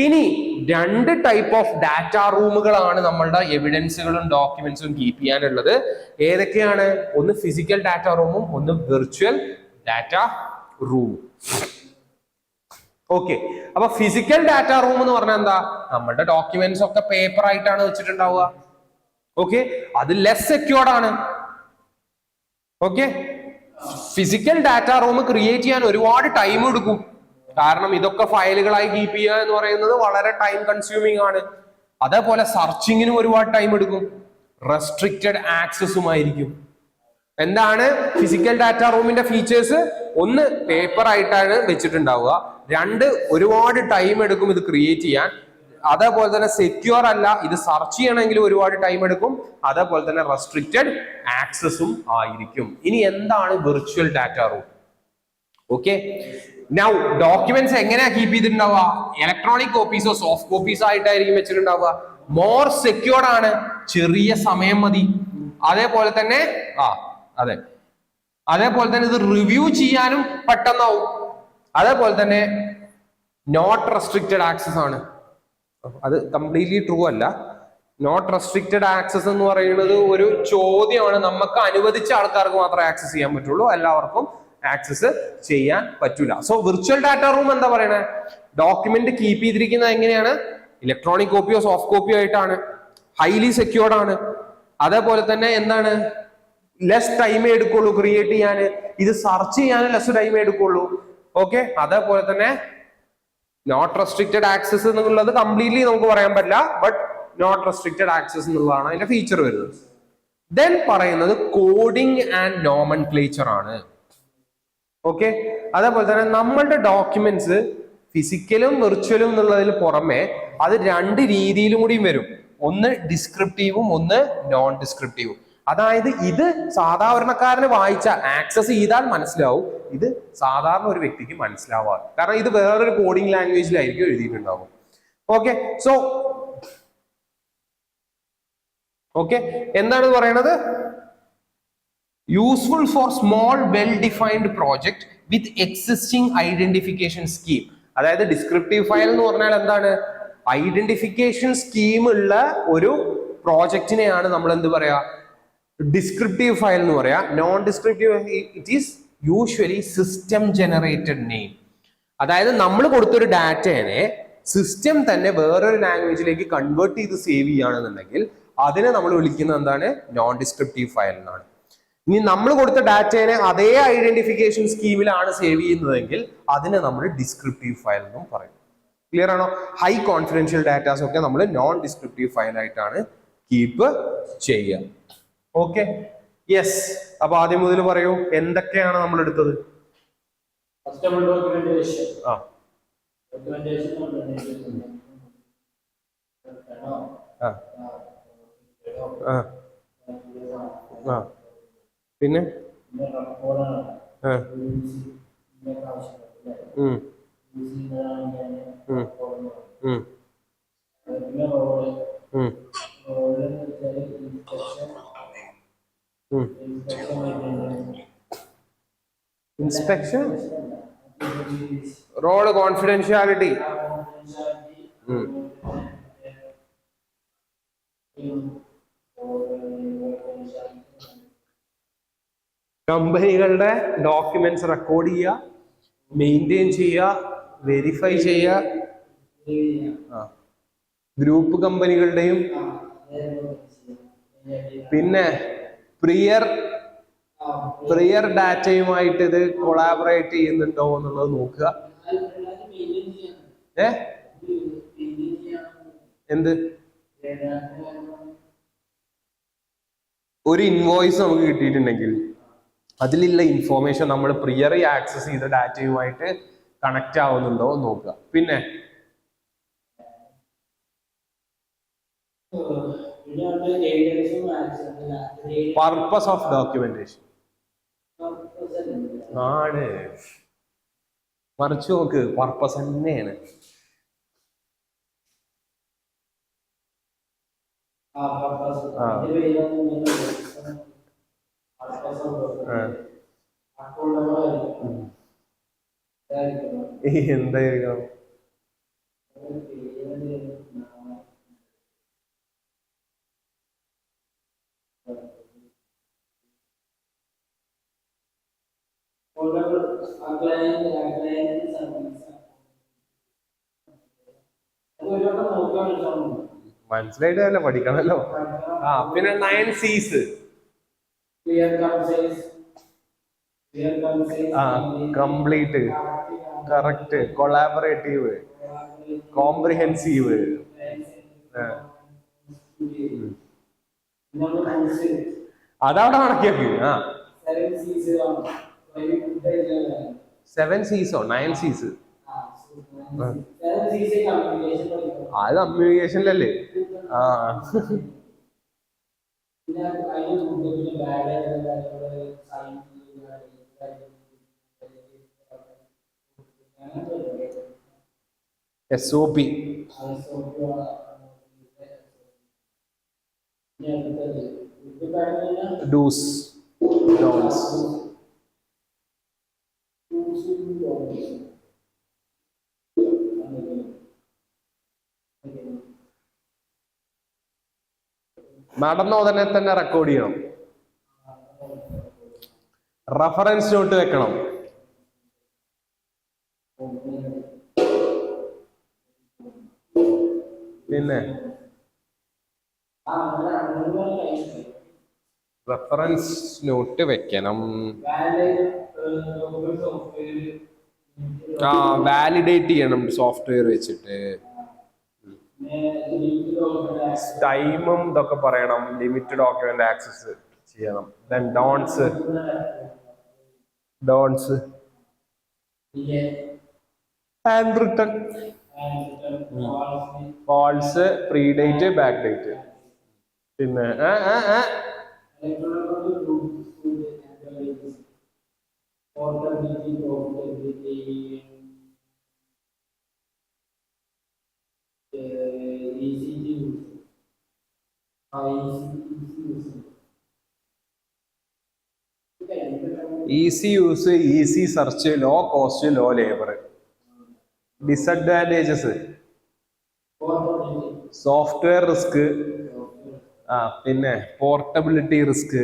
ഇനി 2 ടൈപ്പ് ഓഫ് ഡാറ്റ റൂമുകളാണ് നമ്മളുടെ എവിഡൻസുകളും ഡോക്യുമെന്റ്സും കീപ്പ് ചെയ്യാനുള്ളത്. ഏതൊക്കെയാണ്? ഒന്ന് ഫിസിക്കൽ ഡാറ്റ റൂമും ഒന്ന് വിർച്വൽ ഡാറ്റ റൂം. ഓക്കെ, അപ്പൊ ഫിസിക്കൽ ഡാറ്റ റൂം എന്ന് പറഞ്ഞാൽ എന്താ? നമ്മളുടെ ഡോക്യുമെന്റ്സ് ഒക്കെ പേപ്പർ ആയിട്ടാണ് വെച്ചിട്ടുണ്ടാവുക. ഓക്കെ, അത് ലെസ് സെക്യൂർഡ് ആണ്. Okay, physical data room create ചെയ്യാൻ ഒരുപാട് ടൈം എടുക്കും. കാരണം ഇതൊക്കെ ഫയലുകളായി കീപ്പ് ചെയ്യുക എന്ന് പറയുന്നത് വളരെ ടൈം കൺസ്യൂമിങ് ആണ്. അതേപോലെ സെർച്ചിങ്ങിനും ഒരുപാട് ടൈം എടുക്കും. റെസ്ട്രിക്റ്റഡ് ആക്സസുമായിരിക്കും. എന്താണ് ഫിസിക്കൽ ഡാറ്റ റൂമിന്റെ ഫീച്ചേഴ്സ്? ഒന്ന്, പേപ്പർ ആയിട്ടാണ് വെച്ചിട്ടുണ്ടാവുക. 2, ഒരുപാട് ടൈം എടുക്കും ഇത് ക്രിയേറ്റ് ചെയ്യാൻ. അതേപോലെ തന്നെ സെക്യൂർ അല്ല, ഇത് സെർച്ച് ചെയ്യണമെങ്കിൽ ഒരുപാട് ടൈം എടുക്കും. അതേപോലെ തന്നെ റെസ്ട്രിക്റ്റഡ് ആക്സസും ആയിരിക്കും. ഇനി എന്താണ് virtual data room? Okay, now documents എങ്ങനെയാ കീപ്പ് ചെയ്തിട്ടുണ്ടാവുക? ഇലക്ട്രോണിക് കോപ്പീസോ സോഫ്റ്റ് കോപ്പീസോ ആയിട്ടായിരിക്കും വെച്ചിട്ടുണ്ടാവുക. മോർ സെക്യൂർഡ് ആണ്, ചെറിയ സമയം മതി. അതേപോലെ തന്നെ അതേപോലെ തന്നെ ഇത് റിവ്യൂ ചെയ്യാനും പെട്ടെന്നാവും. അതേപോലെ തന്നെ നോട്ട് റെസ്ട്രിക്റ്റഡ് ആക്സസ് ആണ്. അത് കംപ്ലീറ്റ്ലി ട്രൂ അല്ല. നോട്ട് റെസ്ട്രിക്റ്റഡ് ആക്സസ് എന്ന് പറയുന്നത് ഒരു ചോദ്യമാണ്. നമുക്ക് അനുവദിച്ച ആൾക്കാർക്ക് മാത്രമേ ആക്സസ് ചെയ്യാൻ പറ്റുള്ളൂ, എല്ലാവർക്കും ആക്സസ് ചെയ്യാൻ പറ്റൂല. സോ വിർച്വൽ ഡാറ്റ റൂം എന്താ പറയണേ? ഡോക്യുമെന്റ് കീപ്പ് ചെയ്തിരിക്കുന്നത് എങ്ങനെയാണ്? ഇലക്ട്രോണിക് കോപ്പിയോ സോഫ്റ്റ് കോപ്പിയോ ആയിട്ടാണ്. ഹൈലി സെക്യൂർഡ് ആണ്. അതേപോലെ തന്നെ എന്താണ്? ലെസ് ടൈമേ എടുക്കുള്ളൂ ക്രിയേറ്റ് ചെയ്യാൻ. ഇത് സെർച്ച് ചെയ്യാൻ ലെസ് ടൈമേ എടുക്കുള്ളൂ. ഓക്കെ, അതേപോലെ തന്നെ നോട്ട് റെസ്ട്രിക്റ്റഡ് ആക്സസ് എന്നുള്ളത് കംപ്ലീറ്റ്ലി നമുക്ക് പറയാൻ പറ്റില്ല, ബട്ട് നോട്ട് റെസ്ട്രിക്റ്റഡ് ആക്സസ് എന്നുള്ളതാണ് അതിന്റെ ഫീച്ചർ വരുന്നത്. ദെൻ പറയുന്നത് കോഡിംഗ് ആൻഡ് നോമൻക്ലേച്ചർ ആണ്. ഓക്കെ, അതേപോലെ തന്നെ നമ്മളുടെ ഡോക്യുമെന്റ്സ് ഫിസിക്കലും വിർച്വലും എന്നുള്ളതിൽ പുറമെ അത് 2 രീതിയിലും കൂടിയും വരും. ഒന്ന് ഡിസ്ക്രിപ്റ്റീവും ഒന്ന് നോൺ ഡിസ്ക്രിപ്റ്റീവും. അതായത് ഇത് സാധാരണക്കാരന് വായിച്ച ആക്സസ് ചെയ്താൽ മനസ്സിലാവും, ഇത് സാധാരണ ഒരു വ്യക്തിക്ക് മനസ്സിലാവാറ്. കാരണം ഇത് വേറൊരു കോഡിംഗ് ലാംഗ്വേജിലായിരിക്കും എഴുതിയിട്ടുണ്ടാവും. ഓക്കെ, സോ എന്താണ് പറയണത്? Useful for small well defined project with existing identification scheme. അതായത് ഡിസ്ക്രിപ്റ്റീവ് ഫയൽ എന്ന് പറഞ്ഞാൽ എന്താണ്? ഐഡന്റിഫിക്കേഷൻ സ്കീം ഉള്ള ഒരു പ്രോജക്റ്റിനെയാണ് നമ്മൾ എന്ത് പറയാ? ഡിസ്ക്രിപ്റ്റീവ് ഫയൽ എന്ന് പറയാ. Non descriptive it is usually system generated name. അതായത് നമ്മൾ കൊടുത്തൊരു ഡാറ്റയെ സിസ്റ്റം തന്നെ വേറൊരു ലാംഗ്വേജിലേക്ക് കൺവേർട്ട് ചെയ്ത് സേവ് ചെയ്യുകയാണെന്നുണ്ടെങ്കിൽ അതിനെ നമ്മൾ വിളിക്കുന്നത് എന്താണ്? നോൺ ഡിസ്ക്രിപ്റ്റീവ് ഫയൽ എന്നാണ്. ഇനി നമ്മൾ കൊടുത്ത ഡാറ്റയെ അതേ ഐഡന്റിഫിക്കേഷൻ സ്കീമിലാണ് സേവ് ചെയ്യുന്നതെങ്കിൽ അതിനെ നമ്മൾ ഡിസ്ക്രിപ്റ്റീവ് ഫയൽ എന്നും പറയും. ക്ലിയർ ആണോ? ഹൈ കോൺഫിഡൻഷ്യൽ ഡാറ്റാസ് ഒക്കെ നമ്മൾ നോൺ ഡിസ്ക്രിപ്റ്റീവ് ഫയൽ ആയിട്ടാണ് കീപ്പ് ചെയ്യുക. Okay, yes. അപ്പൊ ആദ്യം മുതൽ പറയൂ, എന്തൊക്കെയാണ് നമ്മൾ എടുത്തത്? പിന്നെ ഇൻസ്പെക്ഷൻ, റോള്, കോൺഫിഡൻഷ്യാലിറ്റി. കമ്പനികളുടെ ഡോക്യുമെന്റ്സ് റെക്കോർഡ് ചെയ്യുക, മെയിൻറ്റെയിൻ ചെയ്യുക, വെരിഫൈ ചെയ്യുക. ഗ്രൂപ്പ് കമ്പനികളുടെയും പിന്നെ പ്രിയർ ഡാറ്റയുമായിട്ട് ഇത് കൊളാബറേറ്റ് ചെയ്യുന്നുണ്ടോ എന്നുള്ളത് നോക്കുക. എന്ത് ഒരു ഇൻവോയ്സ് നമുക്ക് കിട്ടിയിട്ടുണ്ടെങ്കിൽ അതിലുള്ള ഇൻഫോർമേഷൻ നമ്മൾ പ്രിയറി ആക്സസ് ചെയ്ത ഡാറ്റയുമായിട്ട് കണക്ട് ആവുന്നുണ്ടോ എന്ന് നോക്കുക. പിന്നെ പർപ്പസ് ഓഫ് ഡോക്യുമെന്റേഷൻ ആണ്. മറിച്ച് നോക്ക്, പർപ്പസ് തന്നെയാണ്. എന്തായിരിക്കും മനസ്സിലായിട്ടല്ല, പഠിക്കണല്ലോ. പിന്നെ 9 C's. Complete, correct, collaborative, comprehensive. അതവിടെ കണക്കിയാക്കി. 7 C's ഓ 9 C's? അത് കമ്മ്യൂണിക്കേഷനിലല്ലേ? SOP. Do's, don'ts. നടന്ന ഉടനെ തന്നെ റെക്കോർഡ് ചെയ്യണം. റഫറൻസ് നോട്ട് വെക്കണം. പിന്നെ റഫറൻസ് നോട്ട് വെക്കണം. വാലിഡേറ്റ് ചെയ്യണം സോഫ്റ്റ്വെയർ വെച്ചിട്ട്. ടൈമും ഇതൊക്കെ പറയണം. ലിമിറ്റ് ഡോക്യുമെന്റ് ആക്സസ് ചെയ്യണം. Then don'ts hand written, false, predate, back date. പിന്നെ easy use, easy search, low cost, low labour. Disadvantages: software risk, പിന്നെ portability risk,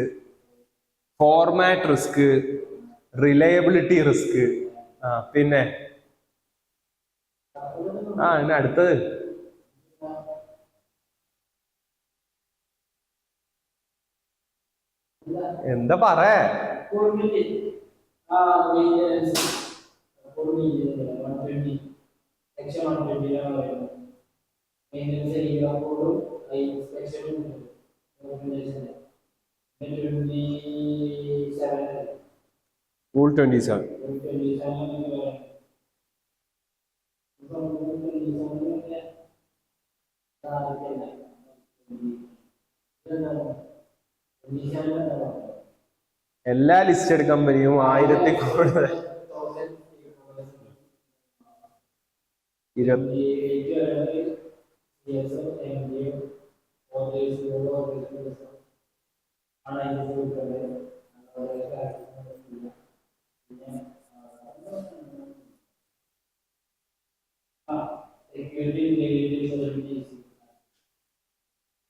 format risk, reliability risk. പിന്നെ അടുത്തത് എന്താ പറയാ? Rule 27. എല്ലാ ലിസ്റ്റഡ് കമ്പനിയും 1000 കൂടുതൽ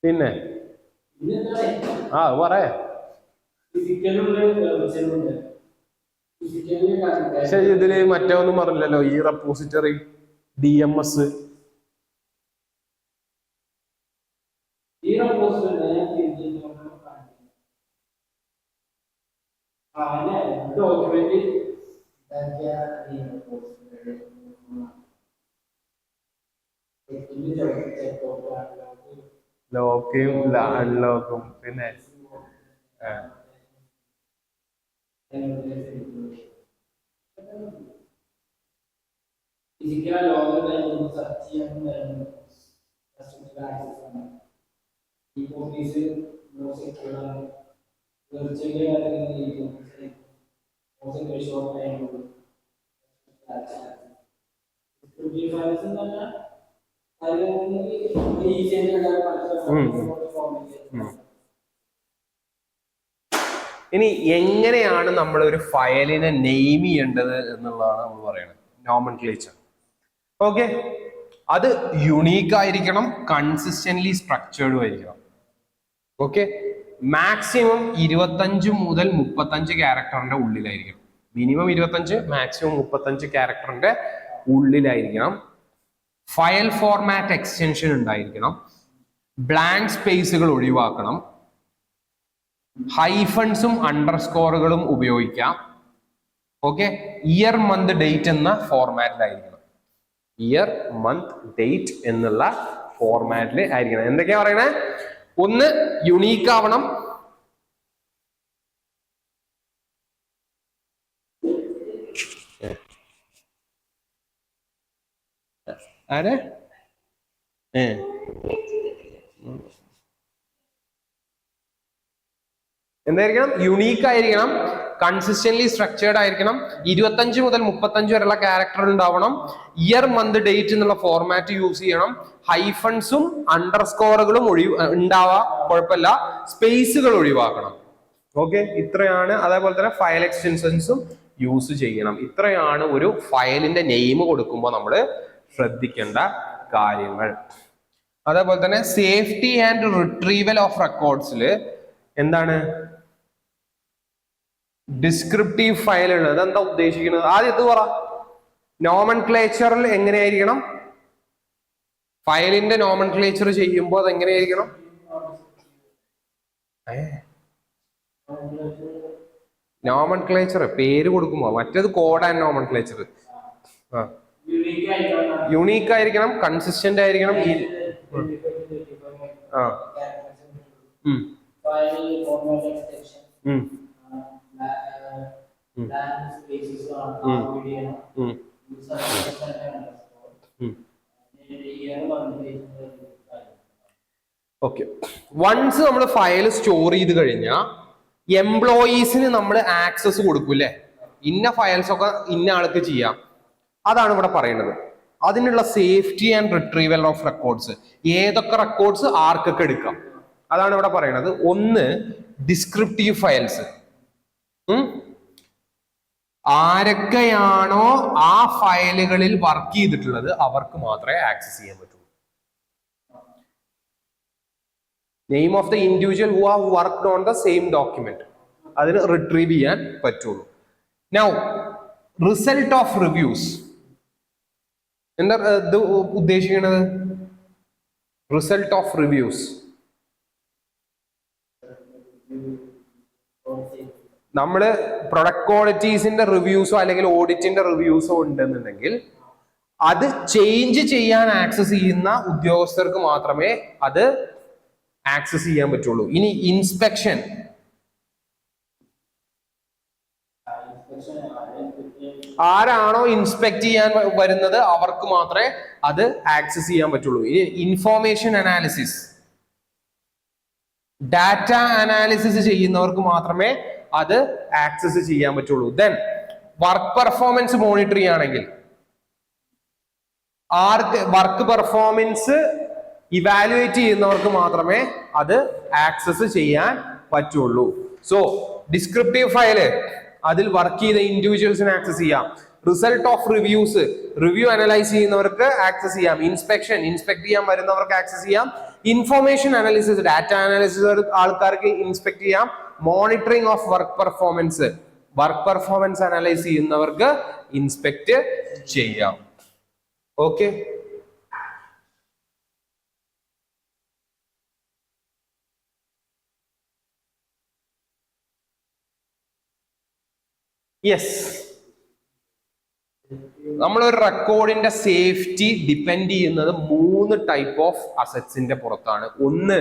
പിന്നെ പറയാ. പക്ഷെ ഇതില് മറ്റേ ഒന്നും പറഞ്ഞില്ലല്ലോ, ഈ റെപ്പോസിറ്ററി DMS. ലോക്കും അൺലോക്കും പിന്നെ ഇനി എങ്ങനെയാണ് നമ്മൾ ഒരു ഫയലിനെ നെയിം ചെയ്യേണ്ടത് എന്നുള്ളതാണ് നമ്മൾ പറയുന്നത്, നോമൻക്ലേച്ചർ. ഓക്കെ, അത് യുണീക്ക് ആയിരിക്കണം, കൺസിസ്റ്റന്റ്ലി സ്ട്രക്ചേർഡും ആയിരിക്കണം. ഓക്കെ, മാക്സിമം 25 മുതൽ 35 ക്യാരക്ടറിന്റെ ഉള്ളിലായിരിക്കണം. മിനിമം 25, മാക്സിമം 35 ക്യാരക്ടറിന്റെ ഉള്ളിലായിരിക്കണം. ഫയൽ ഫോർമാറ്റ് എക്സ്റ്റൻഷൻ ഉണ്ടായിരിക്കണം. ബ്ലാങ്ക് സ്പേസുകൾ ഒഴിവാക്കണം. ഹൈഫൺസും അണ്ടർസ്കോറുകളും ഉപയോഗിക്കാം. ഓക്കെ, ഇയർ മന്ത് ഡേറ്റ് എന്ന ഫോർമാറ്റിലായിരിക്കണം. ഇയർ മന്ത് ഡേറ്റ് എന്നുള്ള ഫോർമാറ്റിൽ ആയിരിക്കണം. എന്തൊക്കെയാ പറയണേ? ഒന്ന്, യുണീക്ക് ആവണം. ആരെ എന്തായിരിക്കണം? യുണീക്ക് ആയിരിക്കണം, കൺസിസ്റ്റന്റ്ലി സ്ട്രക്ചേർഡ് ആയിരിക്കണം. 25 മുതൽ 35 വരെയുള്ള ക്യാരക്ടർ ഉണ്ടാവണം. ഇയർ മന്ത് ഡേറ്റ് എന്നുള്ള ഫോർമാറ്റ് യൂസ് ചെയ്യണം. ഹൈഫൺസും അണ്ടർസ്കോറുകളും ഉണ്ടാവാ, കുഴപ്പമില്ല. സ്പേസുകൾ ഒഴിവാക്കണം. ഓക്കെ, ഇത്രയാണ്. അതേപോലെ തന്നെ ഫയൽ എക്സ്റ്റൻഷൻസും യൂസ് ചെയ്യണം. ഇത്രയാണ് ഒരു ഫയലിന്റെ നെയിം കൊടുക്കുമ്പോൾ നമ്മൾ ശ്രദ്ധിക്കേണ്ട കാര്യങ്ങൾ. അതേപോലെ തന്നെ സേഫ്റ്റി ആൻഡ് റിട്രീവൽ ഓഫ് റെക്കോർഡ്സിൽ എന്താണ് ഡിസ്ക്രിപ്റ്റീവ് ഫയൽ ഉള്ളത്? അതെന്താ ഉദ്ദേശിക്കുന്നത്? ആദ്യം ഇത് പറ. നോമൻക്ലേച്ചറിൽ എങ്ങനെയായിരിക്കണം? ഫയലിന്റെ നോമൻക്ലേച്ചർ ചെയ്യുമ്പോൾ അത് എങ്ങനെയായിരിക്കണം? നോമൻക്ലേച്ചർ പേര് കൊടുക്കുമ്പോ, മറ്റേത് കോഡ് ആൻഡ് നോമൻക്ലേച്ചർ. യുണീക്ക് ആയിരിക്കണം, കൺസിസ്റ്റന്റ് ആയിരിക്കണം. ഓക്കെ, വൺസ് നമ്മൾ ഫയൽ സ്റ്റോർ ചെയ്ത് കഴിഞ്ഞാൽ എംപ്ലോയീസിന് നമ്മൾ ആക്സസ് കൊടുക്കൂല്ലേ? ഇന്ന ഫയൽസ് ഒക്കെ ഇന്ന ആൾക്ക് ചെയ്യാം. അതാണ് ഇവിടെ പറയുന്നത്. അതിനുള്ള safety and retrieval of records, ഏതൊക്കെ റെക്കോർഡ്സ് ആർക്കൊക്കെ എടുക്കാം, അതാണ് ഇവിടെ പറയുന്നത്. ഒന്ന്, ഡിസ്ക്രിപ്റ്റീവ് ഫയൽസ്. ആരൊക്കെയാണോ ആ ഫയലുകളിൽ വർക്ക് ചെയ്തിട്ടുള്ളത് അവർക്ക് മാത്രമേ ആക്സസ് ചെയ്യാൻ പറ്റുള്ളൂ. Name of the individual who have worked on the same document, അതിന് റിട്രീവ് ചെയ്യാൻ പറ്റുള്ളൂ. Now result of reviews. എന്താ ഇത് ഉദ്ദേശിക്കുന്നത്? റിസൾട്ട് ഓഫ് റിവ്യൂസ് നമ്മള് പ്രൊഡക്റ്റ് ക്വാളിറ്റീസിന്റെ റിവ്യൂസോ അല്ലെങ്കിൽ ഓഡിറ്റിന്റെ റിവ്യൂസോ ഉണ്ടെന്നുണ്ടെങ്കിൽ അത് ചേഞ്ച് ചെയ്യാൻ ആക്സസ് ചെയ്യുന്ന ഉദ്യോഗസ്ഥർക്ക് മാത്രമേ അത് ആക്സസ് ചെയ്യാൻ പറ്റുള്ളൂ. ഇനി ഇൻസ്പെക്ഷൻ, ആരാണോ ഇൻസ്പെക്ട് ചെയ്യാൻ വരുന്നത് അവർക്ക് മാത്രമേ അത് ആക്സസ് ചെയ്യാൻ പറ്റുള്ളൂ. ഇനി ഇൻഫോർമേഷൻ അനാലിസിസ്, ഡാറ്റ അനാലിസിസ് ചെയ്യുന്നവർക്ക് മാത്രമേ അത് ആക്സസ് ചെയ്യാൻ പറ്റുള്ളൂ. ദെൻ വർക്ക് പെർഫോമൻസ് മോണിറ്റർ ചെയ്യുകയാണെങ്കിൽ വർക്ക് പെർഫോമൻസ് ഇവാലുവേറ്റ് ചെയ്യുന്നവർക്ക് മാത്രമേ അത് ആക്സസ് ചെയ്യാൻ പറ്റുള്ളൂ. സോ ഡിസ്ക്രിപ്റ്റീവ് ഫയല്, അതിൽ വർക്ക് ചെയ്ത ഇൻഡിവിജ്വൽസിന് ആക്സസ് ചെയ്യാം. Result of reviews, review analyse ചെയ്യുന്നവർക്ക് ആക്സസ് ചെയ്യാം. ഇൻസ്പെക്ഷൻ, ഇൻസ്പെക്ട് ചെയ്യാൻ വരുന്നവർക്ക് ആക്സസ് ചെയ്യാം. ഇൻഫോർമേഷൻ അനാലിസിസ്, ഡാറ്റ അനാലിസിസ് ആൾക്കാർക്ക് ഇൻസ്പെക്ട് ചെയ്യാം. Monitoring of work performance, work performance analyse ചെയ്യുന്നവർക്ക് ഇൻസ്പെക്ട് ചെയ്യാം. Okay, yes. നമ്മളൊരു റെക്കോർഡിന്റെ സേഫ്റ്റി ഡിപ്പെൻഡ് ചെയ്യുന്നത് 3 ടൈപ്പ് ഓഫ് അസറ്റ്സിന്റെ പുറത്താണ്. ഒന്ന്,